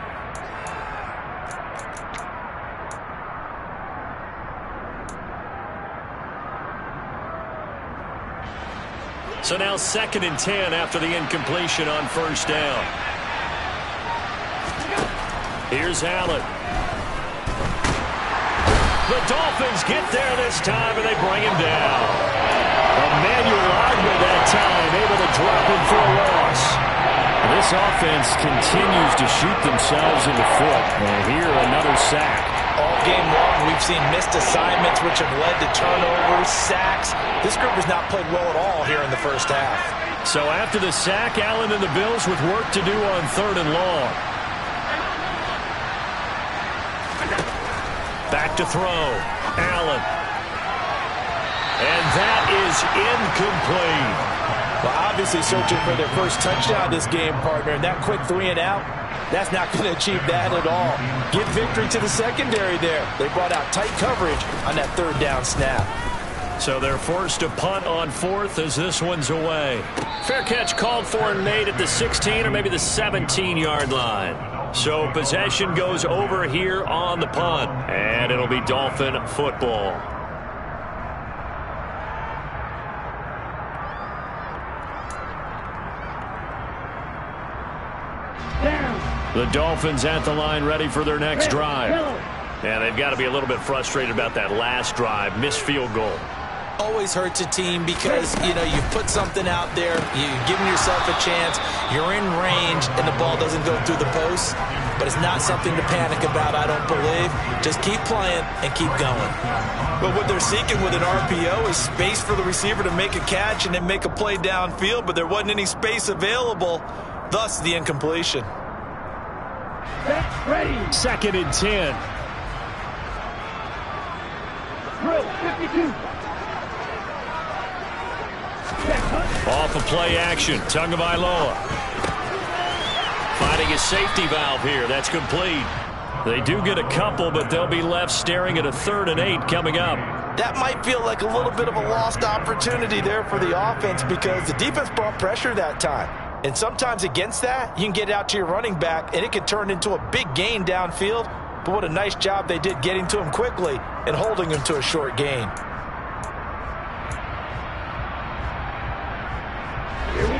So now 2nd and 10 after the incompletion on first down. Here's Allen. The Dolphins get there this time, and they bring him down. Emmanuel Ogbah that time, able to drop him for a loss. This offense continues to shoot themselves in the foot. And here, another sack. All game long, we've seen missed assignments, which have led to turnovers, sacks. This group has not played well at all here in the first half. So after the sack, Allen and the Bills with work to do on 3rd and long. Back to throw. Allen. And that is incomplete. Well, obviously searching for their first touchdown this game, partner. And that quick 3 and out, that's not going to achieve that at all. Give victory to the secondary there. They brought out tight coverage on that 3rd down snap. So they're forced to punt on 4th as this one's away. Fair catch called for and made at the 16 or maybe the 17-yard line. So possession goes over here on the punt. And it'll be Dolphin football. The Dolphins at the line ready for their next drive. And they've got to be a little bit frustrated about that last drive. Missed field goal. Always hurts a team because, you know, you've put something out there, you've given yourself a chance, you're in range, and the ball doesn't go through the post. But it's not something to panic about, I don't believe. Just keep playing and keep going. But what they're seeking with an RPO is space for the receiver to make a catch and then make a play downfield, but there wasn't any space available, thus the incompletion. Ready. 2nd and 10. Drill 52. Off of play action. Tagovailoa. Finding his safety valve here. That's complete. They do get a couple, but they'll be left staring at a 3rd and 8 coming up. That might feel like a little bit of a lost opportunity there for the offense because the defense brought pressure that time. And sometimes against that, you can get out to your running back, and it could turn into a big gain downfield. But what a nice job they did getting to him quickly and holding him to a short gain.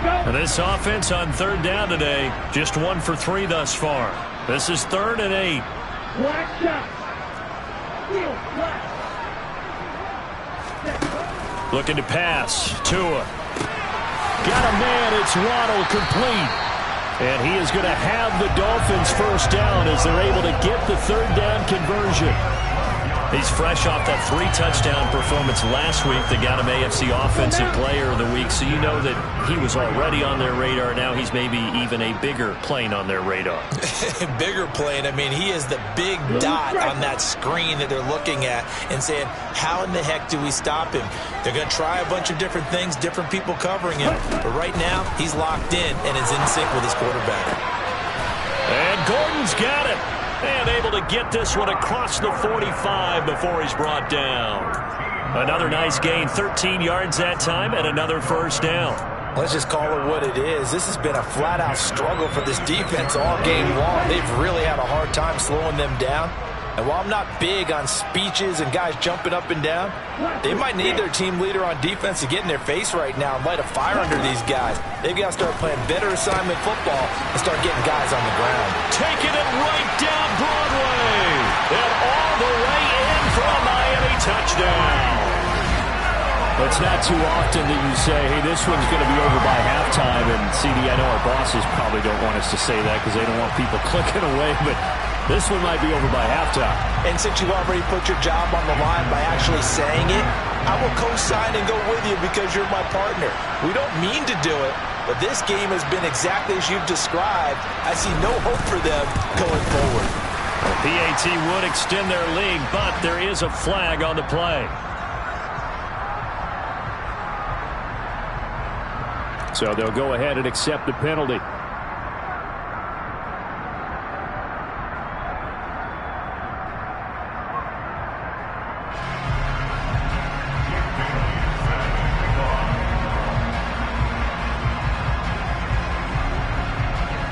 And this offense on 3rd down today, just 1 for 3 thus far. This is 3rd and 8. Black shot. Field black. Looking to pass. Tua. Got a man. It's Waddle complete. And he is going to have the Dolphins first down as they're able to get the 3rd down conversion. He's fresh off that 3-touchdown performance last week that got him AFC Offensive Player of the Week, so you know that he was already on their radar. Now he's maybe even a bigger plane on their radar. Bigger plane. I mean, he is the big dot on that screen that they're looking at and saying, how in the heck do we stop him? They're going to try a bunch of different things, different people covering him. But right now, he's locked in and is in sync with his quarterback. And Gordon's got it. And able to get this one across the 45 before he's brought down. Another nice gain, 13 yards that time, and another first down. Let's just call it what it is. This has been a flat-out struggle for this defense all game long. They've really had a hard time slowing them down. And while I'm not big on speeches and guys jumping up and down, they might need their team leader on defense to get in their face right now and light a fire under these guys. They've got to start playing better assignment football and start getting guys on the ground. Taking it right down Broadway. And all the way in for a Miami touchdown. It's not too often that you say, hey, this one's going to be over by halftime. And, CD, I know our bosses probably don't want us to say that because they don't want people clicking away. But this one might be over by halftime. And since you already put your job on the line by actually saying it, I will co-sign and go with you because you're my partner. We don't mean to do it, but this game has been exactly as you've described. I see no hope for them going forward. The PAT would extend their lead, but there is a flag on the play. So they'll go ahead and accept the penalty.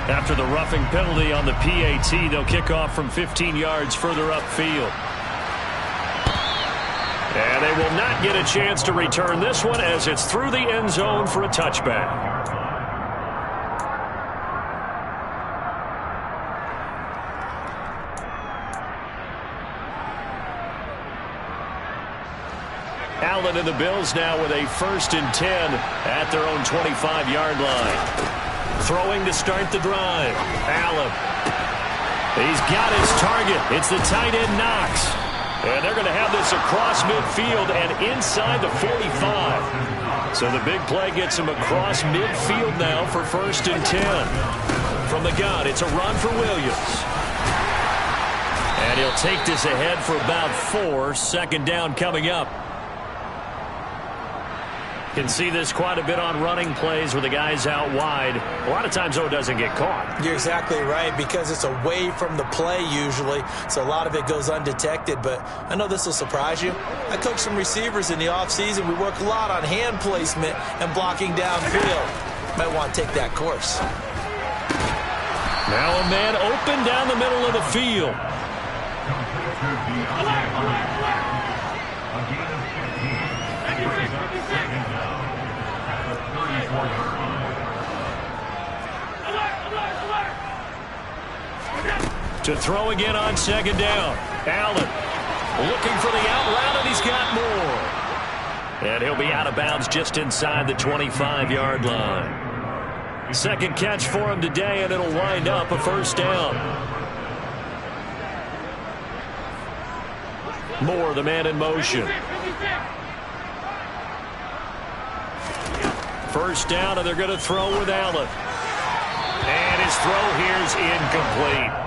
After the roughing penalty on the PAT, they'll kick off from 15 yards further upfield. And they will not get a chance to return this one as it's through the end zone for a touchback. Allen and the Bills now with a 1st and 10 at their own 25-yard line. Throwing to start the drive. Allen. He's got his target. It's the tight end Knox. And they're going to have this across midfield and inside the 45. So the big play gets him across midfield now for 1st and 10. From the gun, it's a run for Williams. And he'll take this ahead for about 4. 2nd down coming up. Can see this quite a bit on running plays where the guy's out wide. A lot of times, though, it doesn't get caught. You're exactly right because it's away from the play usually, so a lot of it goes undetected. But I know this will surprise you. I coach some receivers in the offseason. We work a lot on hand placement and blocking downfield. Might want to take that course. Now a man open down the middle of the field. To throw again on 2nd down. Allen looking for the out route, and he's got more. And he'll be out of bounds just inside the 25-yard line. 2nd catch for him today, and it'll wind up a 1st down. Moore, the man in motion. 1st down, and they're going to throw with Allen. And his throw here is incomplete.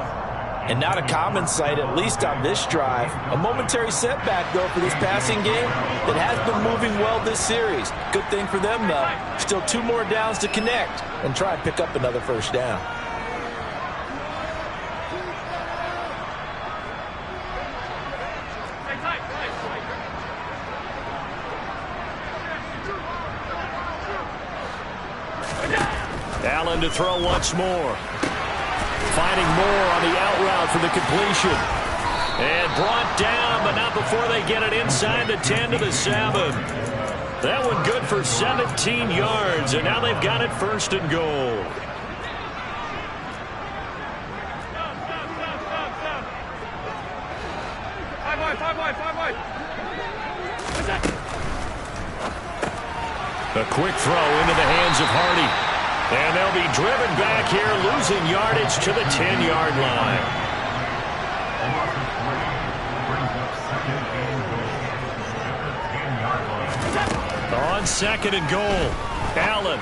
And not a common sight, at least on this drive. A momentary setback, though, for this passing game that has been moving well this series. Good thing for them, though. Still 2 more downs to connect and try and pick up another 1st down. Allen to throw once more. Finding Moore on the out route for the completion. And brought down, but not before they get it inside the 10 to the 7. That one good for 17 yards, and now they've got it 1st and goal. A quick throw into the hands of Hardy. And they'll be driven back here, losing yardage to the 10-yard line. On 2nd and goal, Allen.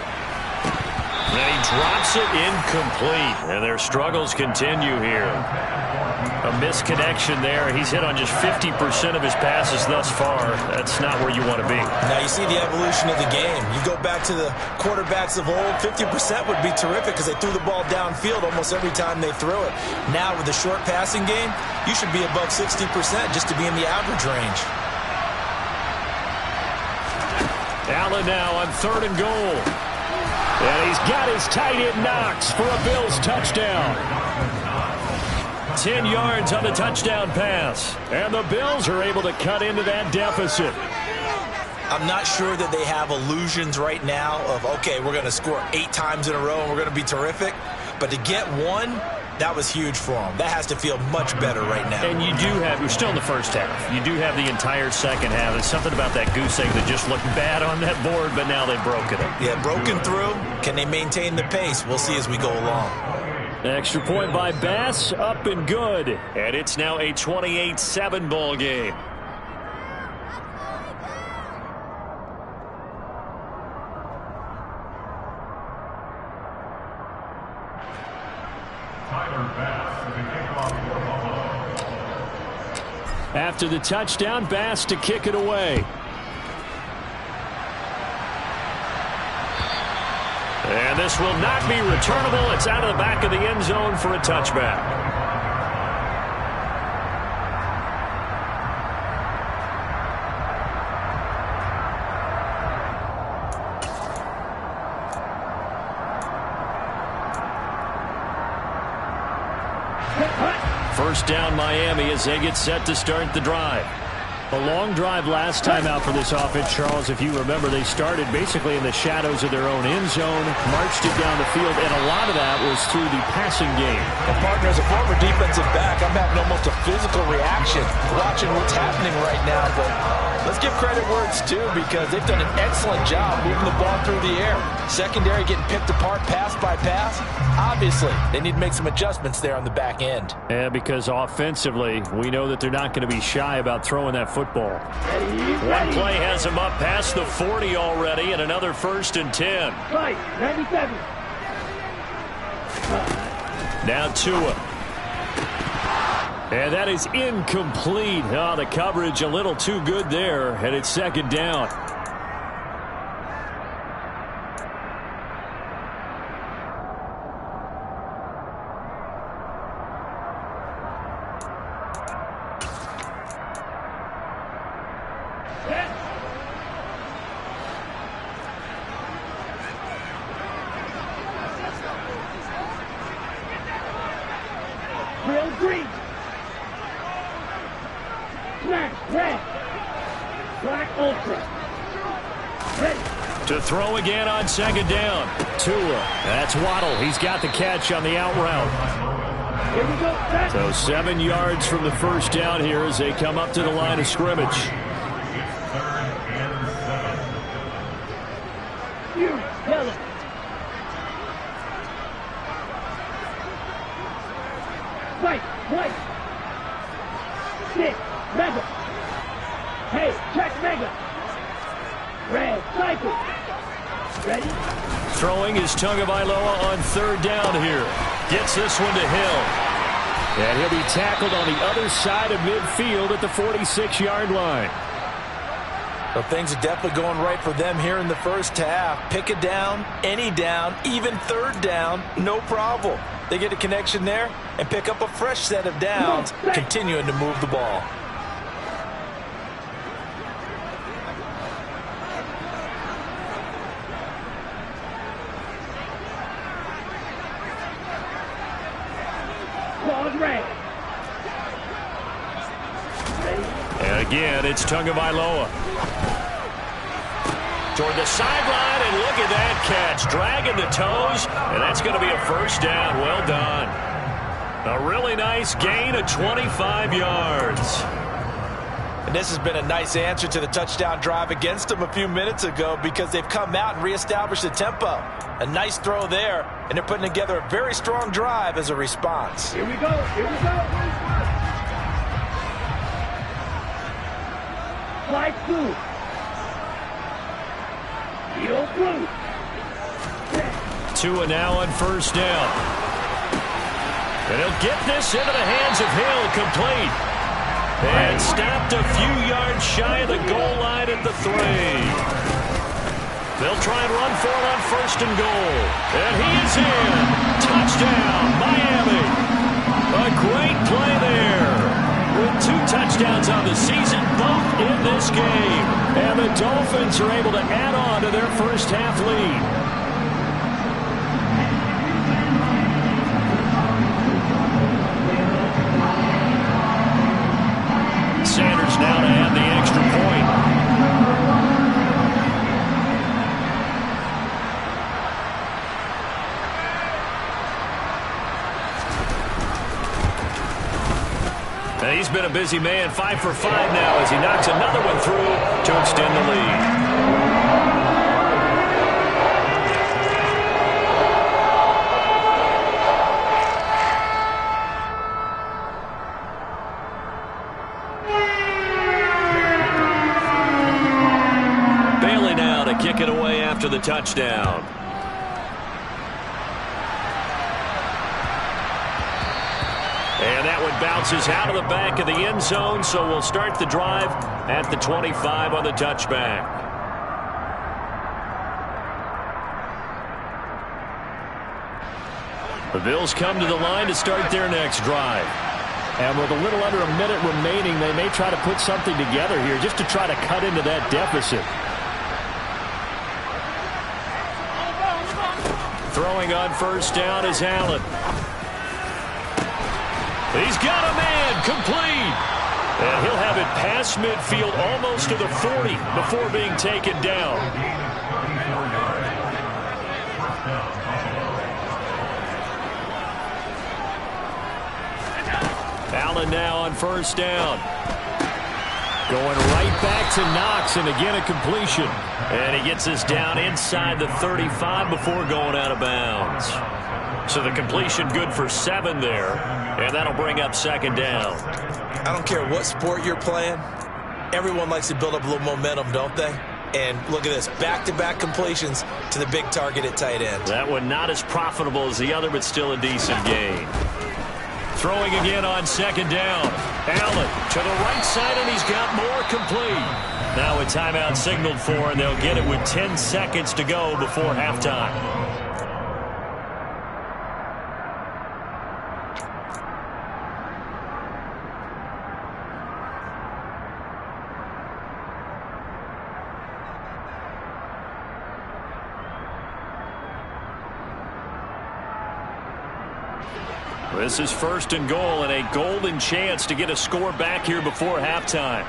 And he drops it incomplete. And their struggles continue here. A misconnection there. He's hit on just 50% of his passes thus far. That's not where you want to be. Now you see the evolution of the game. You go back to the quarterbacks of old, 50% would be terrific because they threw the ball downfield almost every time they threw it. Now with the short passing game, you should be above 60% just to be in the average range. Allen now on 3rd and goal. And he's got his tight end Knox for a Bills touchdown. 10 yards on the touchdown pass. And the Bills are able to cut into that deficit. I'm not sure that they have illusions right now of, okay, we're going to score 8 times in a row and we're going to be terrific. But to get one, that was huge for them. That has to feel much better right now. And you're still in the first half. You do have the entire second half. There's something about that goose egg that just looked bad on that board, but now they've broken it. Yeah, broken through. Can they maintain the pace? We'll see as we go along. Extra point by Bass, up and good. And it's now a 28-7 ball game. After the touchdown, Bass to kick it away. And this will not be returnable. It's out of the back of the end zone for a touchback. First down Miami as they get set to start the drive. A long drive last time out for this offense, Charles. If you remember, they started basically in the shadows of their own end zone, marched it down the field, and a lot of that was through the passing game. And partner, as a former defensive back, I'm having almost a physical reaction watching what's happening right now. But let's give credit where it's due because they've done an excellent job moving the ball through the air. Secondary getting picked apart pass by pass. Obviously, they need to make some adjustments there on the back end. Yeah, because offensively, we know that they're not going to be shy about throwing that football. One play has them up past the 40 already, and another 1st and 10. Right, 97. Now Tua. And that is incomplete. Oh, the coverage a little too good there, and it's 2nd down. Real green. Black, red. Black ultra. Ready. To throw again on 2nd down. Tua. That's Waddle. He's got the catch on the out route. Here we go. So 7 yards from the first down here as they come up to the line of scrimmage. You, yellow. White. Stick, mega. Hey, check mega. Red, cycle. Ready? Throwing is Tagovailoa on 3rd down here. Gets this one to Hill. And he'll be tackled on the other side of midfield at the 46-yard line. Well, things are definitely going right for them here in the first half. Pick a down, any down, even 3rd down, no problem. They get a connection there and pick up a fresh set of downs, continuing to move the ball. And again, it's Tagovailoa. Toward the sideline, and look at that catch. Dragging the toes, and that's going to be a 1st down. Well done. A really nice gain of 25 yards. And this has been a nice answer to the touchdown drive against them a few minutes ago because they've come out and reestablished the tempo. A nice throw there, and they're putting together a very strong drive as a response. Here we go. Here we go. Slide through. Tua now on 1st down. And he'll get this into the hands of Hill, complete. And stopped a few yards shy of the goal line at the 3. They'll try and run for it on 1st and goal. And he is in. Touchdown, Miami. A great play there. With 2 touchdowns on the season, both in this game. And the Dolphins are able to add on to their first half lead. And he's been a busy man, 5 for 5 now as he knocks another one through to extend the lead. Kick it away after the touchdown. And that one bounces out of the back of the end zone, so we'll start the drive at the 25 on the touchback. The Bills come to the line to start their next drive. And with a little under a minute remaining, they may try to put something together here just to try to cut into that deficit. Throwing on first down is Allen. He's got a man, complete. And he'll have it past midfield almost to the 40 before being taken down. Allen now on first down. Going right back to Knox, and again a completion. And he gets this down inside the 35 before going out of bounds. So the completion good for 7 there, and that'll bring up second down. I don't care what sport you're playing. Everyone likes to build up a little momentum, don't they? And look at this, back-to-back completions to the big target at tight end. That one not as profitable as the other, but still a decent gain. Throwing again on second down. Allen to the right side, and he's got more, complete. Now a timeout signaled for, and they'll get it with 10 seconds to go before halftime. This is first and goal, and a golden chance to get a score back here before halftime.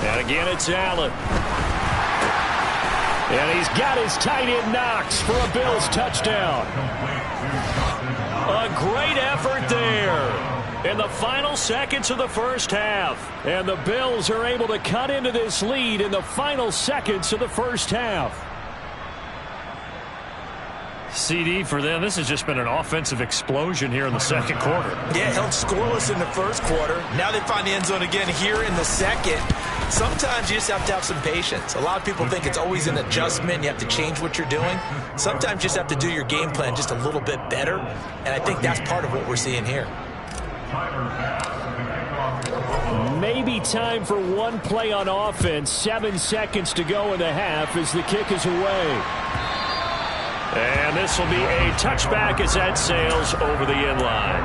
And again, it's Allen. And he's got his tight end Knox for a Bills touchdown. A great effort there in the final seconds of the first half. And the Bills are able to cut into this lead in the final seconds of the first half. CD for them, this has just been an offensive explosion here in the second quarter. Yeah, held scoreless in the first quarter. Now they find the end zone again here in the second. Sometimes you just have to have some patience. A lot of people think it's always an adjustment. You have to change what you're doing. Sometimes you just have to do your game plan just a little bit better. And I think that's part of what we're seeing here. Maybe time for one play on offense. 7 seconds to go in the half as the kick is away. And this will be a touchback as that sails over the end line.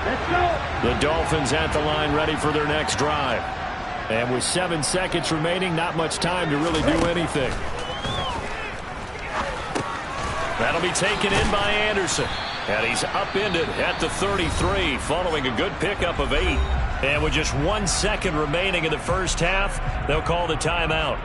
Let's go. The Dolphins at the line ready for their next drive. And with 7 seconds remaining, not much time to really do anything. That'll be taken in by Anderson. And he's upended at the 33 following a good pickup of 8. And with just 1 second remaining in the first half, they'll call the timeout.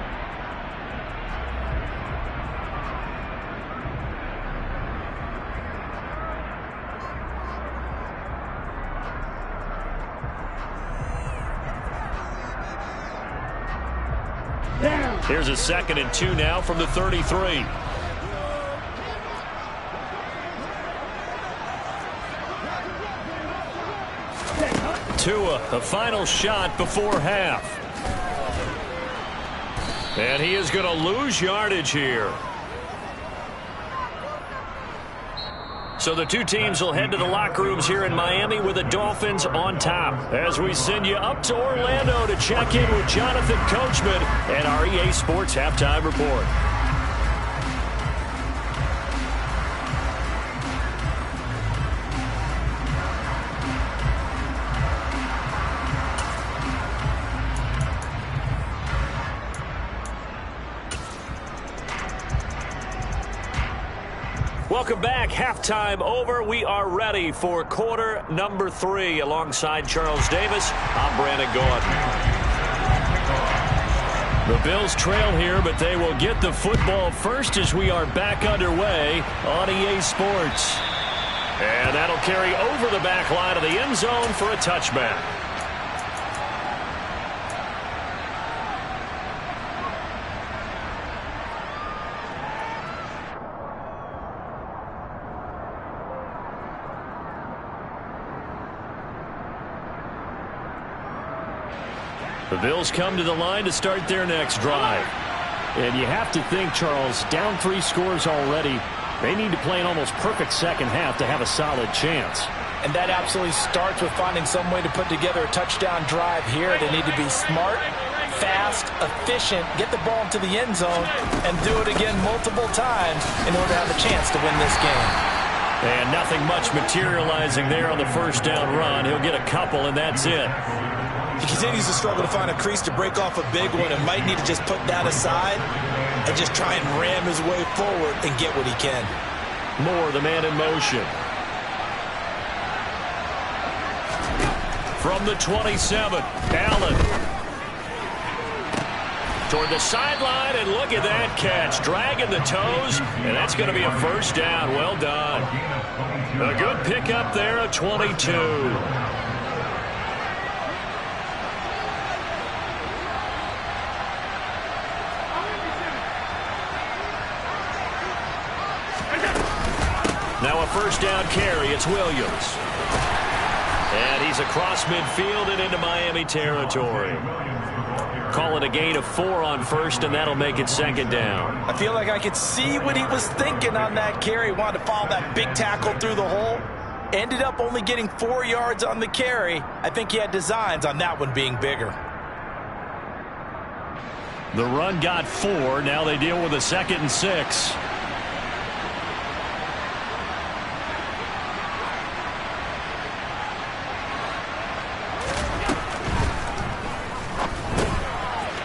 Here's a 2nd and 2 now from the 33. Tua, the final shot before half. And he is going to lose yardage here. So the two teams will head to the locker rooms here in Miami with the Dolphins on top. As we send you up to Orlando to check in with Jonathan Coachman and our EA Sports Halftime Report. Welcome back. Halftime over. We are ready for quarter number 3. Alongside Charles Davis, I'm Brandon Gordon. The Bills trail here, but they will get the football first as we are back underway on EA Sports. And that'll carry over the back line of the end zone for a touchback. The Bills come to the line to start their next drive. And you have to think, Charles, down 3 scores already. They need to play an almost perfect second half to have a solid chance. And that absolutely starts with finding some way to put together a touchdown drive here. They need to be smart, fast, efficient, get the ball into the end zone, and do it again multiple times in order to have a chance to win this game. And nothing much materializing there on the first down run. He'll get a couple, and that's it. He continues to struggle to find a crease to break off a big one and might need to just put that aside and just try and ram his way forward and get what he can. Moore, the man in motion. From the 27, Allen. Toward the sideline, and look at that catch. Dragging the toes, and that's going to be a first down. Well done. A good pickup there at 22. Now a first down carry. It's Williams. And he's across midfield and into Miami territory. Call it a gain of 4 on first, and that'll make it second down. I feel like I could see what he was thinking on that carry. He wanted to follow that big tackle through the hole. Ended up only getting 4 yards on the carry. I think he had designs on that one being bigger. The run got 4. Now they deal with a 2nd and 6.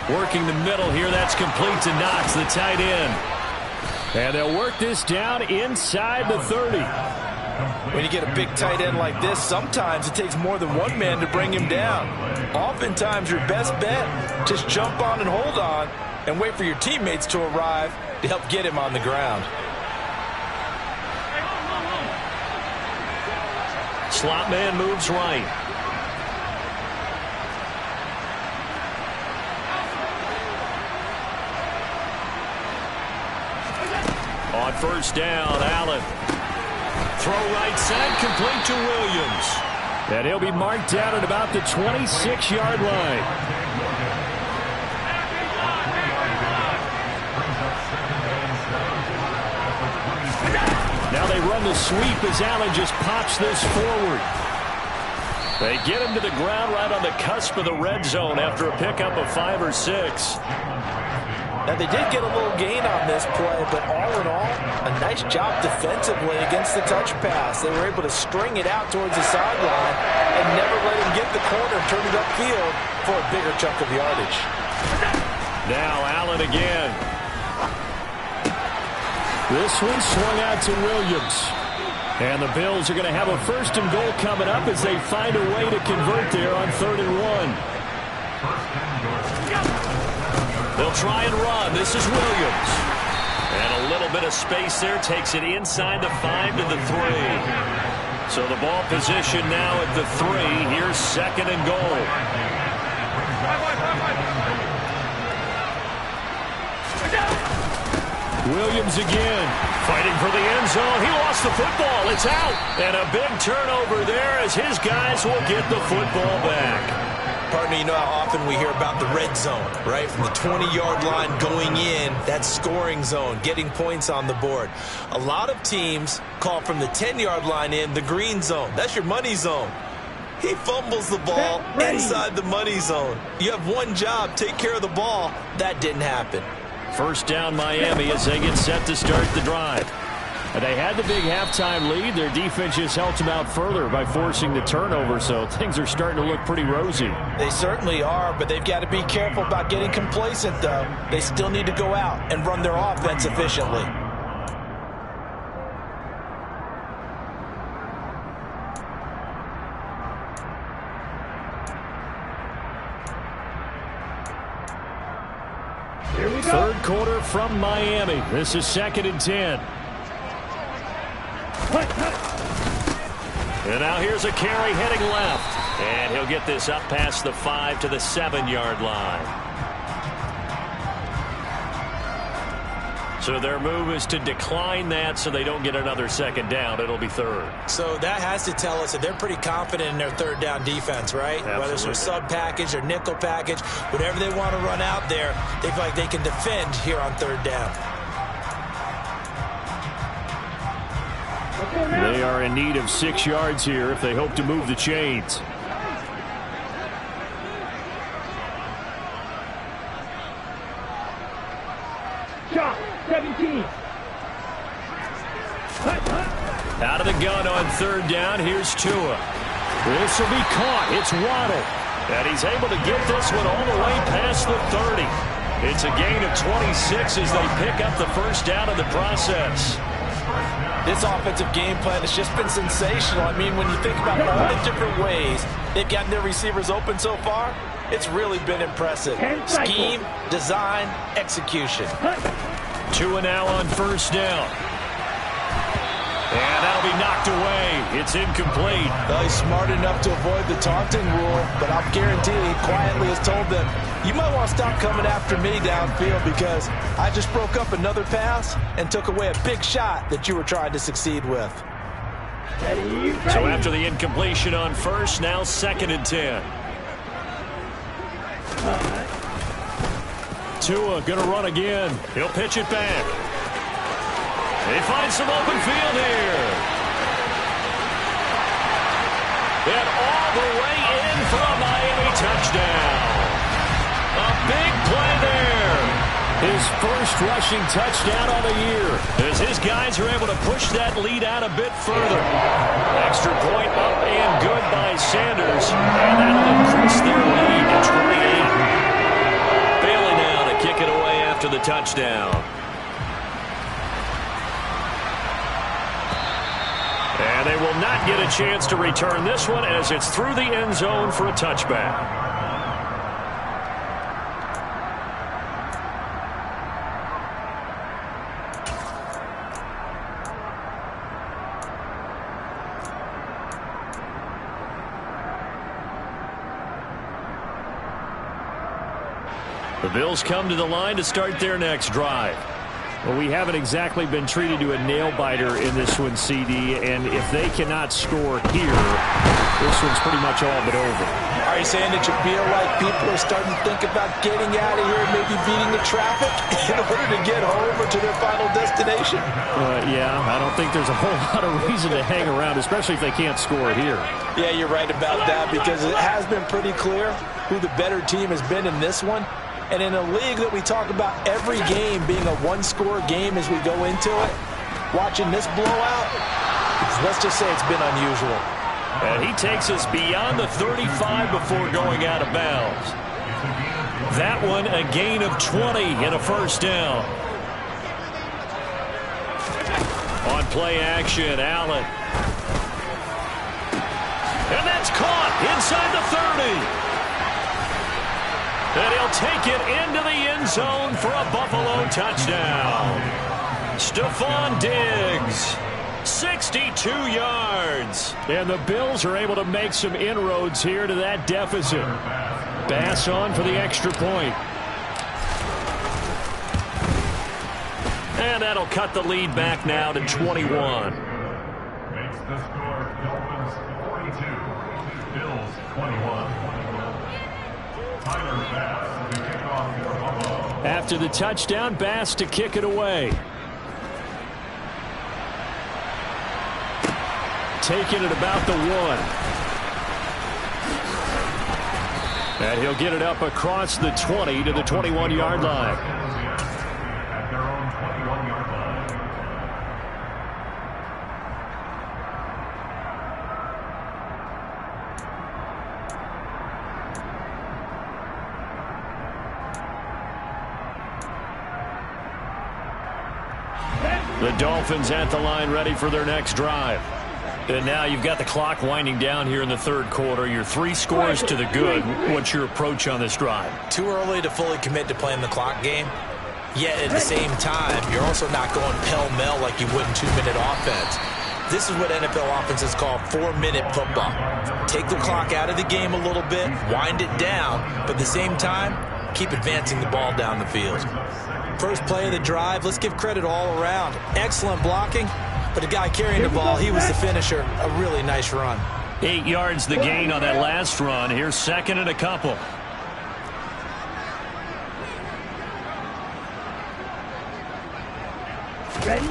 Working the middle here. That's complete to Knox, the tight end. And they'll work this down inside the 30. When you get a big tight end like this, sometimes it takes more than one man to bring him down. Oftentimes, your best bet, just jump on and hold on and wait for your teammates to arrive to help get him on the ground. Slot man moves right. On first down, Allen. Throw right side, complete to Williams. And he'll be marked down at about the 26-yard line. Now they run the sweep as Allen just pops this forward. They get him to the ground right on the cusp of the red zone after a pickup of 5 or 6. Now, they did get a little gain on this play, but all in all, a nice job defensively against the touch pass. They were able to string it out towards the sideline and never let him get the corner and turn it upfield for a bigger chunk of yardage. Now Allen again. This one swung out to Williams. And the Bills are going to have a 1st and goal coming up as they find a way to convert there on 3rd and 1. They'll try and run. This is Williams. And a little bit of space there takes it inside the 5 to the 3. So the ball position now at the 3. Here's 2nd and goal. Williams again. Fighting for the end zone. He lost the football. It's out. And a big turnover there as his guys will get the football back. Partner, you know how often we hear about the red zone, right? From the 20-yard line going in, that scoring zone, getting points on the board. A lot of teams call from the 10-yard line in the green zone. That's your money zone. He fumbles the ball inside the money zone. You have one job, take care of the ball. That didn't happen. First down Miami as they get set to start the drive. And they had the big halftime lead. Their defense just helped them out further by forcing the turnover, so things are starting to look pretty rosy. They certainly are, but they've got to be careful about getting complacent, though. They still need to go out and run their offense efficiently. Third quarter from Miami. This is 2nd and 10. And now here's a carry heading left. And he'll get this up past the 5 to the 7-yard line. So their move is to decline that so they don't get another 2nd down. It'll be 3rd. So that has to tell us that they're pretty confident in their 3rd down defense, right? Absolutely. Whether it's their sub package or nickel package, whatever they want to run out there, they feel like they can defend here on 3rd down. They are in need of 6 yards here if they hope to move the chains. Shot, 17. Out of the gun on 3rd down. Here's Tua. This will be caught. It's Waddle. And he's able to get this one all the way past the 30. It's a gain of 26 as they pick up the 1st down in the process. This offensive game plan has just been sensational. I mean, when you think about all the different ways they've gotten their receivers open so far, it's really been impressive. Scheme, design, execution. Tua now on 1st down. And that'll be knocked away. It's incomplete. Well, he's smart enough to avoid the taunting rule, but I'll guarantee he quietly has told them, you might want to stop coming after me downfield because I just broke up another pass and took away a big shot that you were trying to succeed with. So after the incompletion on 1st, now 2nd and 10. Tua going to run again. He'll pitch it back. They find some open field here. And all the way in for a Miami touchdown. A big play there. His first rushing touchdown on the year. As his guys are able to push that lead out a bit further. Extra point up and good by Sanders. And that'll increase their lead to 28. Bailey now to kick it away after the touchdown. And they will not get a chance to return this one as it's through the end zone for a touchback. The Bills come to the line to start their next drive. Well, we haven't exactly been treated to a nail-biter in this one, CD, and if they cannot score here, this one's pretty much all but over. Are you saying that you feel like people are starting to think about getting out of here and maybe beating the traffic in order to get home or to their final destination? Yeah, I don't think there's a whole lot of reason to hang around, especially if they can't score here. Yeah, you're right about that because it has been pretty clear who the better team has been in this one. And in a league that we talk about every game being a one-score game as we go into it, watching this blowout, let's just say it's been unusual. And he takes us beyond the 35 before going out of bounds. That one a gain of 20 and a 1st down. On play action, Allen. And that's caught inside the 30. And he'll take it into the end zone for a Buffalo touchdown. Stephon Diggs, 62 yards. And the Bills are able to make some inroads here to that deficit. Bass on for the extra point. And that'll cut the lead back now to 21. Makes the score Dolphins 42, Bills 21. After the touchdown, Bass to kick it away. Taking it about the 1. And he'll get it up across the 20 to the 21-yard line. At their own 21-yard line. The Dolphins at the line ready for their next drive. And now you've got the clock winding down here in the 3rd quarter. Your 3 scores to the good. What's your approach on this drive? Too early to fully commit to playing the clock game. Yet at the same time, you're also not going pell-mell like you would in 2-minute offense. This is what NFL offenses call 4-minute football. Take the clock out of the game a little bit, wind it down, but at the same time, keep advancing the ball down the field. First play of the drive, let's give credit all around. Excellent blocking, but the guy carrying the ball, he was the finisher. A really nice run. 8 yards the gain on that last run. Here's second and a couple. Ready?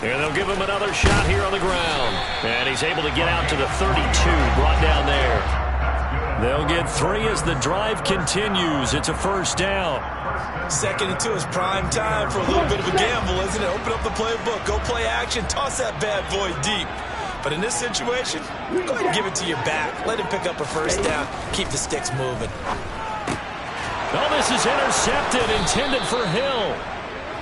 And they'll give him another shot here on the ground. And he's able to get out to the 32, brought down there. They'll get 3 as the drive continues. It's a first down. 2nd and 2 is prime time for a little bit of a gamble, isn't it? Open up the playbook, go play action, toss that bad boy deep. But in this situation, go ahead and give it to your back. Let him pick up a first down. Keep the sticks moving. Oh, this is intercepted, intended for Hill.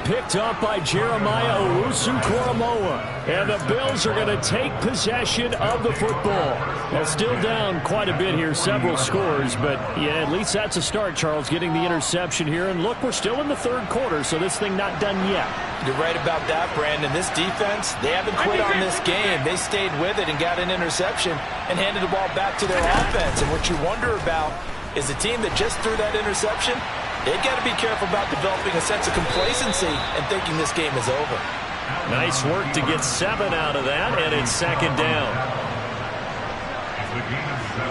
Picked up by Jeremiah Owusu-Koramoah. And the Bills are going to take possession of the football. Well, still down quite a bit here, several scores. But, yeah, at least that's a start, Charles, getting the interception here. And, look, we're still in the third quarter, so this thing not done yet. You're right about that, Brandon. This defense, they haven't quit on this game. They stayed with it and got an interception and handed the ball back to their offense. And what you wonder about is the team that just threw that interception, they've got to be careful about developing a sense of complacency and thinking this game is over. Nice work to get 7 out of that, and it's second down. It's the game of 7.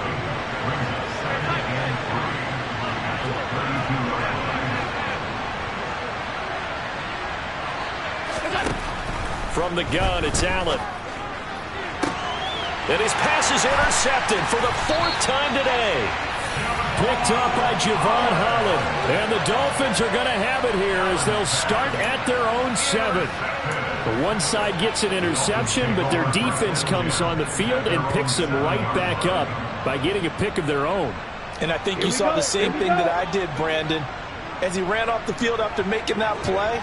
Brings up 2nd and 3 at the 32-yard line. From the gun, it's Allen. And his pass is intercepted for the 4th time today. Picked up by Javon Holland. And the Dolphins are going to have it here as they'll start at their own 7. The one side gets an interception, but their defense comes on the field and picks them right back up by getting a pick of their own. And I think you saw the same thing that I did, Brandon. As he ran off the field after making that play,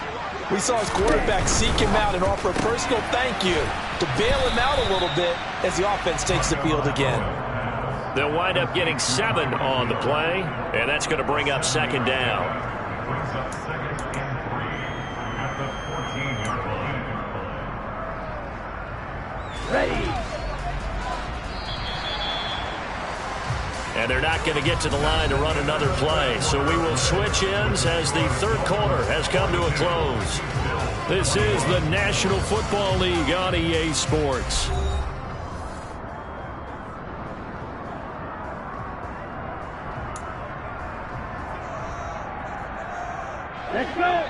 we saw his quarterback seek him out and offer a personal thank you to bail him out a little bit as the offense takes the field again. They'll wind up getting 7 on the play, and that's going to bring up second down. Brings up 2nd and 3 at the 14-yard line. Ready. And they're not going to get to the line to run another play, so we will switch ends as the third quarter has come to a close. This is the National Football League on EA Sports. Let's go.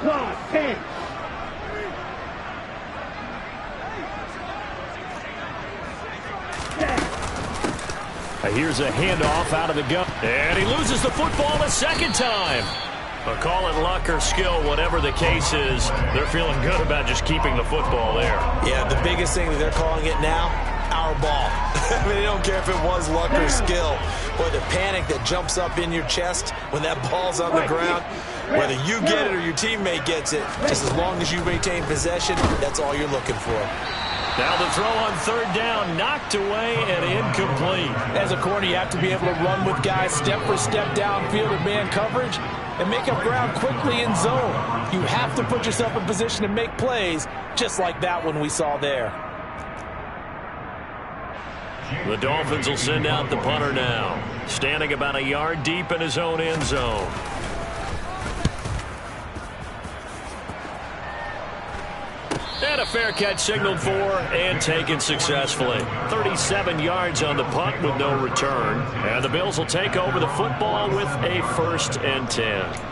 Clock 10. Here's a handoff out of the gun. And he loses the football a second time. But call it luck or skill, whatever the case is, they're feeling good about just keeping the football there. Yeah, the biggest thing that they're calling it now, our ball. I mean, they don't care if it was luck or skill. Boy, the panic that jumps up in your chest when that ball's on the ground, whether you get it or your teammate gets it, just as long as you maintain possession, that's all you're looking for. Now the throw on third down, knocked away and incomplete. As a corner, you have to be able to run with guys step for step downfield in man coverage and make up ground quickly in zone. You have to put yourself in position to make plays, just like that one we saw there. The Dolphins will send out the punter now, standing about a yard deep in his own end zone. And a fair catch signaled for and taken successfully. 37 yards on the punt with no return. And the Bills will take over the football with a 1st and 10.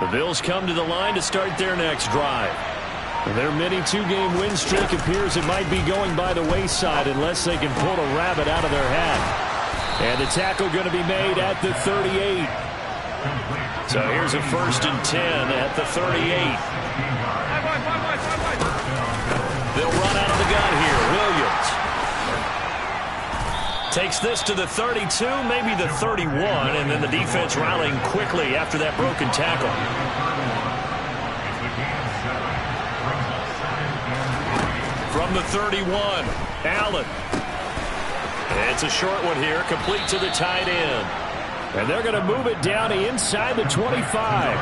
The Bills come to the line to start their next drive. Their mini two-game win streak appears it might be going by the wayside unless they can pull a rabbit out of their hat. And the tackle going to be made at the 38. So here's a 1st and 10 at the 38. They'll run out of the gun here. Williams takes this to the 32, maybe the 31, and then the defense rallying quickly after that broken tackle. From the 31, Allen. It's a short one here, complete to the tight end. And they're going to move it down to inside the 25.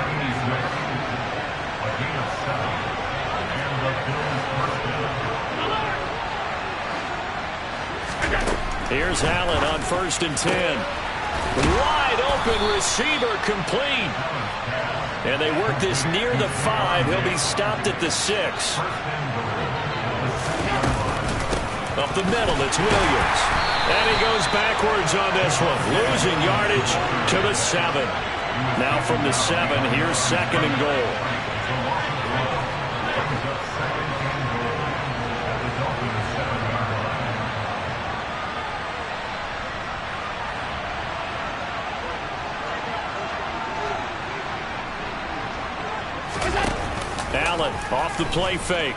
Here's Allen on 1st and 10. Wide open receiver complete. And they work this near the 5. He'll be stopped at the 6. Up the middle, it's Williams. And he goes backwards on this one, losing yardage to the 7. Now from the 7, here's 2nd and goal. Allen off the play fake.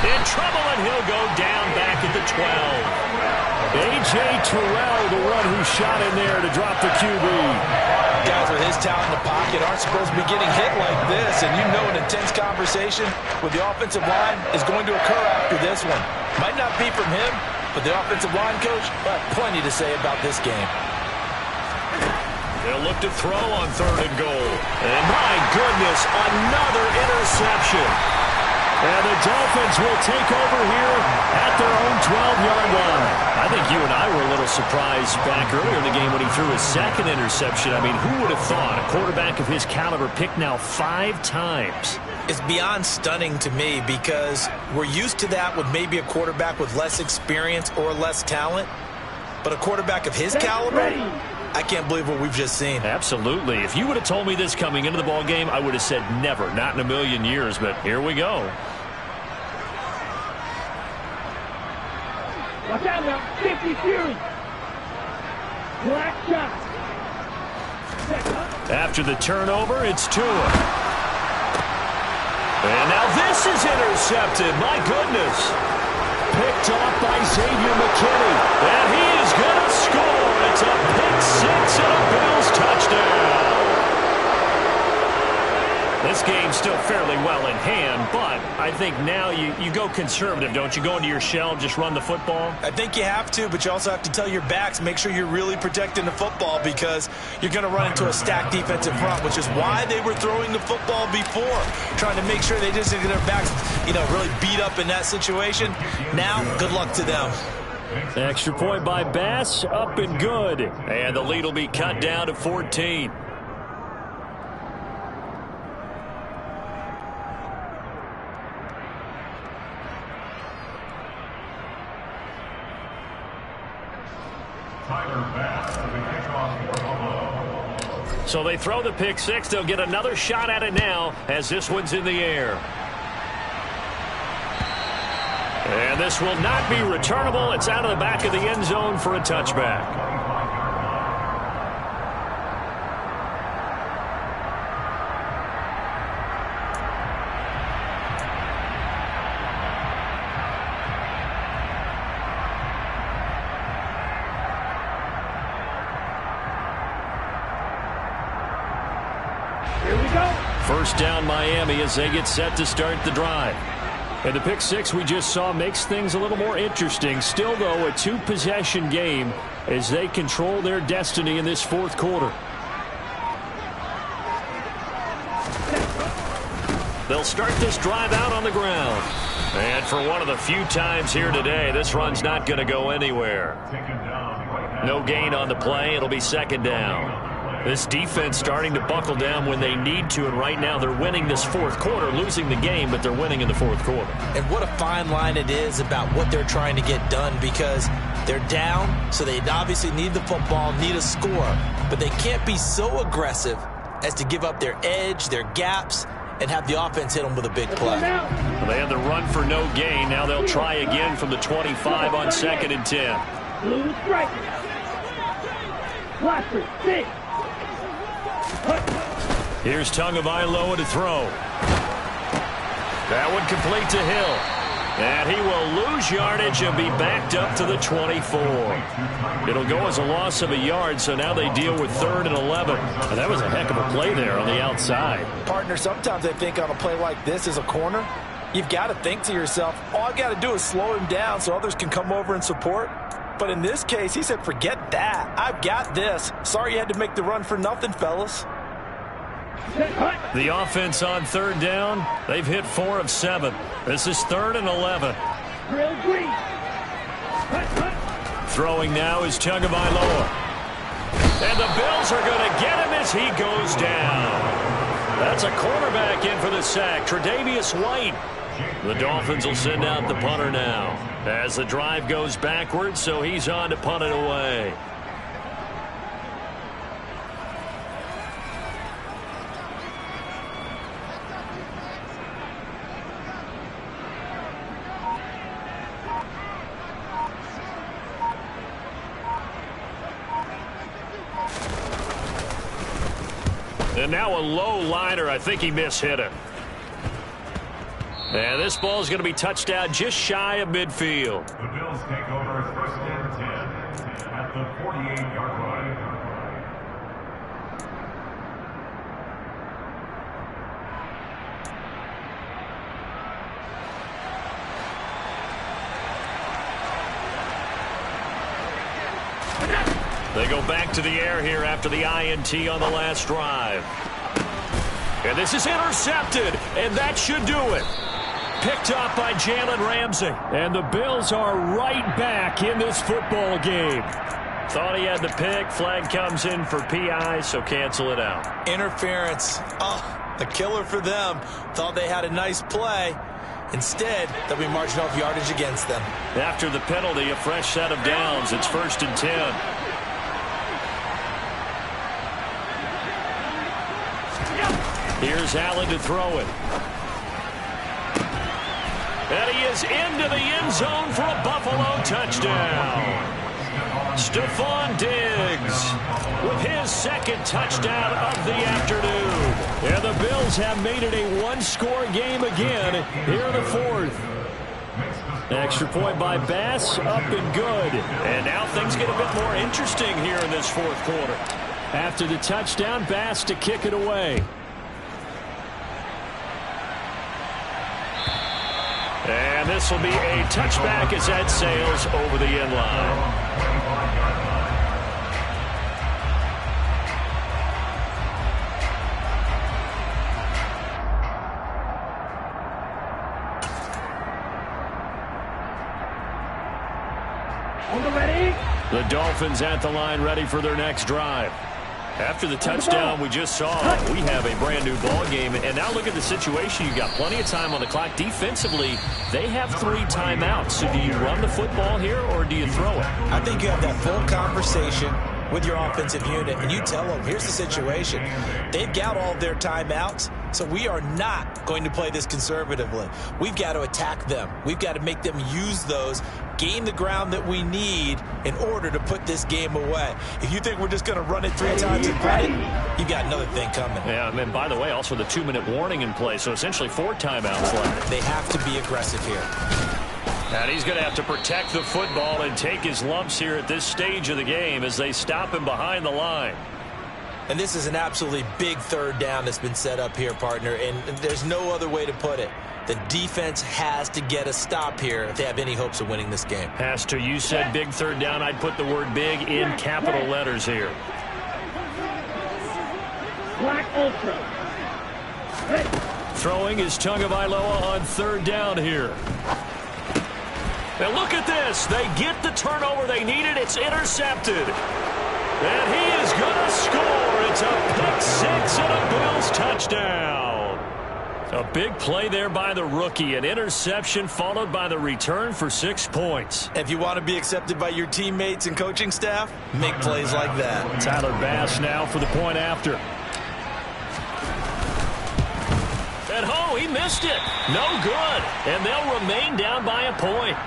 In trouble, and he'll go down back at the 12. A.J. Terrell, the one who shot in there to drop the QB. Guys with his talent in the pocket aren't supposed to be getting hit like this, and you know an intense conversation with the offensive line is going to occur after this one. Might not be from him, but the offensive line coach will have plenty to say about this game. They'll look to throw on 3rd and goal. And my goodness, another interception. And the Dolphins will take over here at their own 12-yard line. I think you and I were a little surprised back earlier in the game when he threw his 2nd interception. I mean, who would have thought a quarterback of his caliber picked now 5 times? It's beyond stunning to me because we're used to that with maybe a quarterback with less experience or less talent. But a quarterback of his caliber, I can't believe what we've just seen. Absolutely. If you would have told me this coming into the ball game, I would have said never, not in a million years. But here we go. Watch out now, 50 Fury. Black shot. After the turnover, it's Tua. And now this is intercepted. My goodness. Picked off by Xavier McKinney. And he is going to score. It's a pick 6 and a Bills touchdown. This game's still fairly well in hand, but I think now you go conservative, don't you? Go into your shell, just run the football? I think you have to, but you also have to tell your backs, make sure you're really protecting the football because you're going to run into a stacked defensive front, which is why they were throwing the football before, trying to make sure they just get their backs, really beat up in that situation. Now, good luck to them. Extra point by Bass, up and good. And the lead will be cut down to 14. So they throw the pick 6. They'll get another shot at it now as this one's in the air. And this will not be returnable. It's out of the back of the end zone for a touchback. First down Miami as they get set to start the drive. And the pick 6 we just saw makes things a little more interesting. Still, though, a 2-possession game as they control their destiny in this 4th quarter. They'll start this drive out on the ground. And for one of the few times here today, this run's not going to go anywhere. No gain on the play. It'll be 2nd down. This defense starting to buckle down when they need to, and right now they're winning this fourth quarter, losing the game, but they're winning in the fourth quarter. And what a fine line it is about what they're trying to get done, because they're down, so they obviously need the football, need a score, but they can't be so aggressive as to give up their edge, their gaps, and have the offense hit them with a big play. Well, they had the run for no gain. Now they'll try again from the 25 on 2nd and 10. Blue strike. Blaster, 6. Here's Tagovailoa to throw. That one complete to Hill. And he will lose yardage and be backed up to the 24. It'll go as a loss of a yard, so now they deal with 3rd and 11. And that was a heck of a play there on the outside. Partner, sometimes I think on a play like this as a corner, you've got to think to yourself, all I got to do is slow him down so others can come over and support. But in this case, he said, forget that. I've got this. Sorry you had to make the run for nothing, fellas. The offense on 3rd down, they've hit 4 of 7. This is 3rd and 11. Throwing now is Tagovailoa. And the Bills are going to get him as he goes down. That's a cornerback in for the sack, Tre'Davious White. The Dolphins will send out the punter now as the drive goes backwards, so he's on to punt it away. And now a low liner. I think he mishit it. And this ball is going to be touched down just shy of midfield. The Bills take over 1st and 10 at the 48-yard line. They go back to the air here after the INT on the last drive. And this is intercepted, and that should do it. Picked up by Jalen Ramsey. And the Bills are right back in this football game. Thought he had the pick. Flag comes in for PI, so cancel it out. Interference. Oh, a killer for them. Thought they had a nice play. Instead, they'll be marching off yardage against them. After the penalty, a fresh set of downs. It's 1st and 10. Here's Allen to throw it. And he is into the end zone for a Buffalo touchdown. Stephon Diggs with his 2nd touchdown of the afternoon. And the Bills have made it a one-score game again here in the 4th. Extra point by Bass, up and good. And now things get a bit more interesting here in this 4th quarter. After the touchdown, Bass to kick it away. And this will be a touchback as that sails over the end line. The Dolphins at the line ready for their next drive. After the touchdown we just saw, we have a brand new ball game. And now look at the situation. You've got plenty of time on the clock. Defensively, they have 3 timeouts. So do you run the football here or do you throw it? I think you have that full conversation with your offensive unit, and you tell them, here's the situation. They've got all their timeouts, so we are not going to play this conservatively. We've got to attack them. We've got to make them use those, gain the ground that we need in order to put this game away. If you think we're just going to run it 3 times and run it, you've got another thing coming. Yeah, and by the way, also the 2-minute warning in play, so essentially 4 timeouts left. They have to be aggressive here. And he's going to have to protect the football and take his lumps here at this stage of the game as they stop him behind the line. And this is an absolutely big 3rd down that's been set up here, partner, and there's no other way to put it. The defense has to get a stop here if they have any hopes of winning this game. Has to. You said big 3rd down. I'd put the word big in capital letters here. Black Ultra. Throwing is Tagovailoa on 3rd down here. And look at this. They get the turnover they needed. It's intercepted. And he is going the score. It's a pick six and a Bills touchdown. A big play there by the rookie. An interception followed by the return for 6 points. If you want to be accepted by your teammates and coaching staff, make plays like that. Tyler Bass now for the point after. And oh, he missed it. No good. And they'll remain down by a point.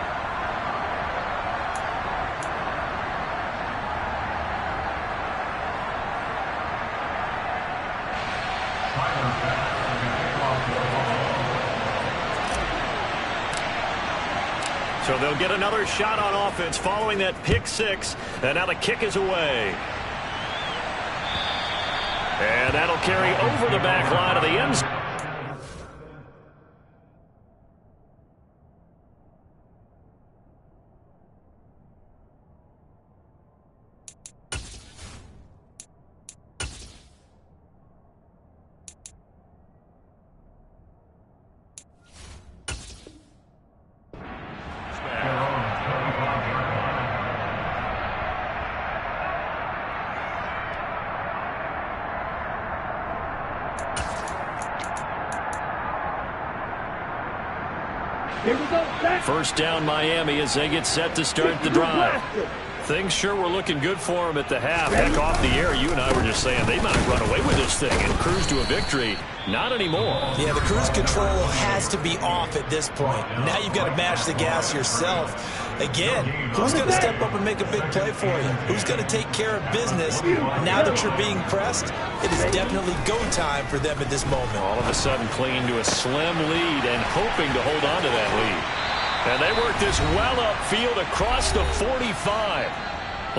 So they'll get another shot on offense following that pick six. And now the kick is away. And that'll carry over the back line of the end zone. First down Miami as they get set to start the drive. Things sure were looking good for them at the half. Heck, off the air, you and I were just saying they might run away with this thing and cruise to a victory. Not anymore. Yeah, the cruise control has to be off at this point. Now you've got to mash the gas yourself. Again, who's going to step up and make a big play for you? Who's going to take care of business now that you're being pressed? It is definitely go time for them at this moment. All of a sudden clinging to a slim lead and hoping to hold on to that lead. And they work this well upfield across the 45.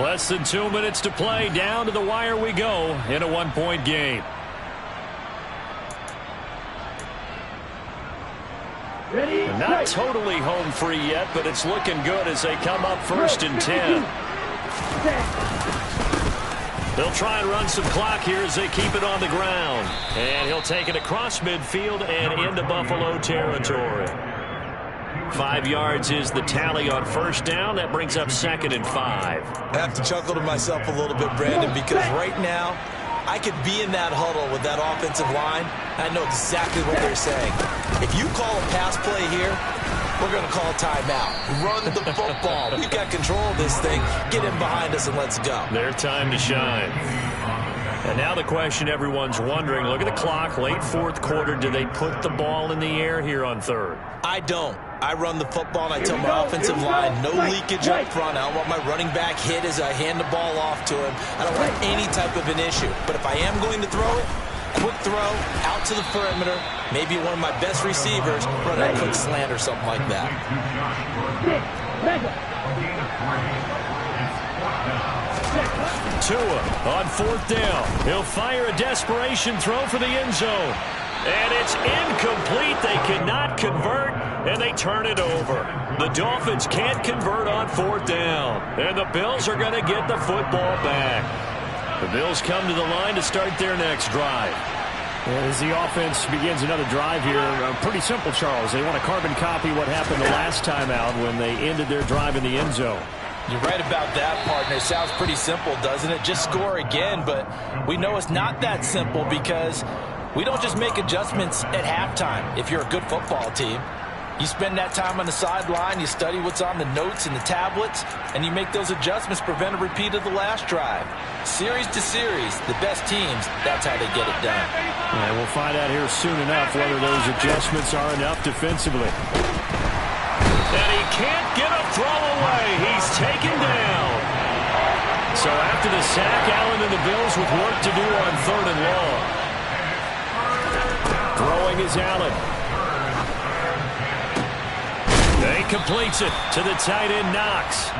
Less than 2 minutes to play. Down to the wire we go in a 1-point game. Not totally home free yet, but it's looking good as they come up 1st and 10. They'll try and run some clock here as they keep it on the ground. And he'll take it across midfield and into Buffalo territory. 5 yards is the tally on 1st down. That brings up 2nd and 5. I have to chuckle to myself a little bit, Brandon, because right now I could be in that huddle with that offensive line. I know exactly what they're saying. If you call a pass play here, we're going to call a timeout. Run the football. We've got control of this thing. Get in behind us and let's go. Their time to shine. And now the question everyone's wondering, look at the clock, late 4th quarter. Do they put the ball in the air here on 3rd? I don't. I run the football, and I tell my offensive line, no leakage up front. I don't want my running back hit as I hand the ball off to him. I don't want any type of an issue. But if I am going to throw it, quick throw, out to the perimeter, maybe one of my best receivers, run a quick slant or something like that. Tua on 4th down. He'll fire a desperation throw for the end zone. And it's incomplete. They cannot convert, and they turn it over. The Dolphins can't convert on 4th down, and the Bills are going to get the football back. The Bills come to the line to start their next drive. As the offense begins another drive here, pretty simple, Charles. They want to carbon copy what happened the last time out when they ended their drive in the end zone. You're right about that, partner. It sounds pretty simple, doesn't it? Just score again, but we know it's not that simple because we don't just make adjustments at halftime if you're a good football team. You spend that time on the sideline, you study what's on the notes and the tablets, and you make those adjustments, prevent a repeat of the last drive. Series to series, the best teams, that's how they get it done. And we'll find out here soon enough whether those adjustments are enough defensively. And he can't get a throw away. He's taken down. So after the sack, Allen and the Bills with work to do on 3rd and long. Throwing is Allen. They completes it to the tight end, Knox.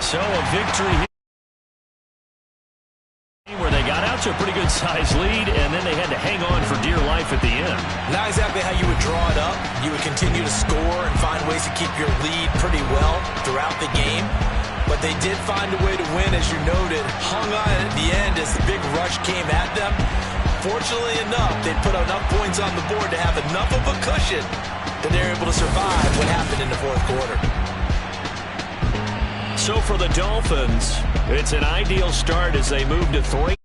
So a victory here where they got out to a pretty good size lead, and then they had to hang on for dear life at the end. Not exactly how you would draw it up. You would continue to score and find ways to keep your lead pretty well throughout the game. But they did find a way to win, as you noted. Hung on at the end as the big rush came at them. Fortunately enough, they put enough points on the board to have enough of a cushion that they're able to survive what happened in the 4th quarter. So for the Dolphins, it's an ideal start as they move to 3.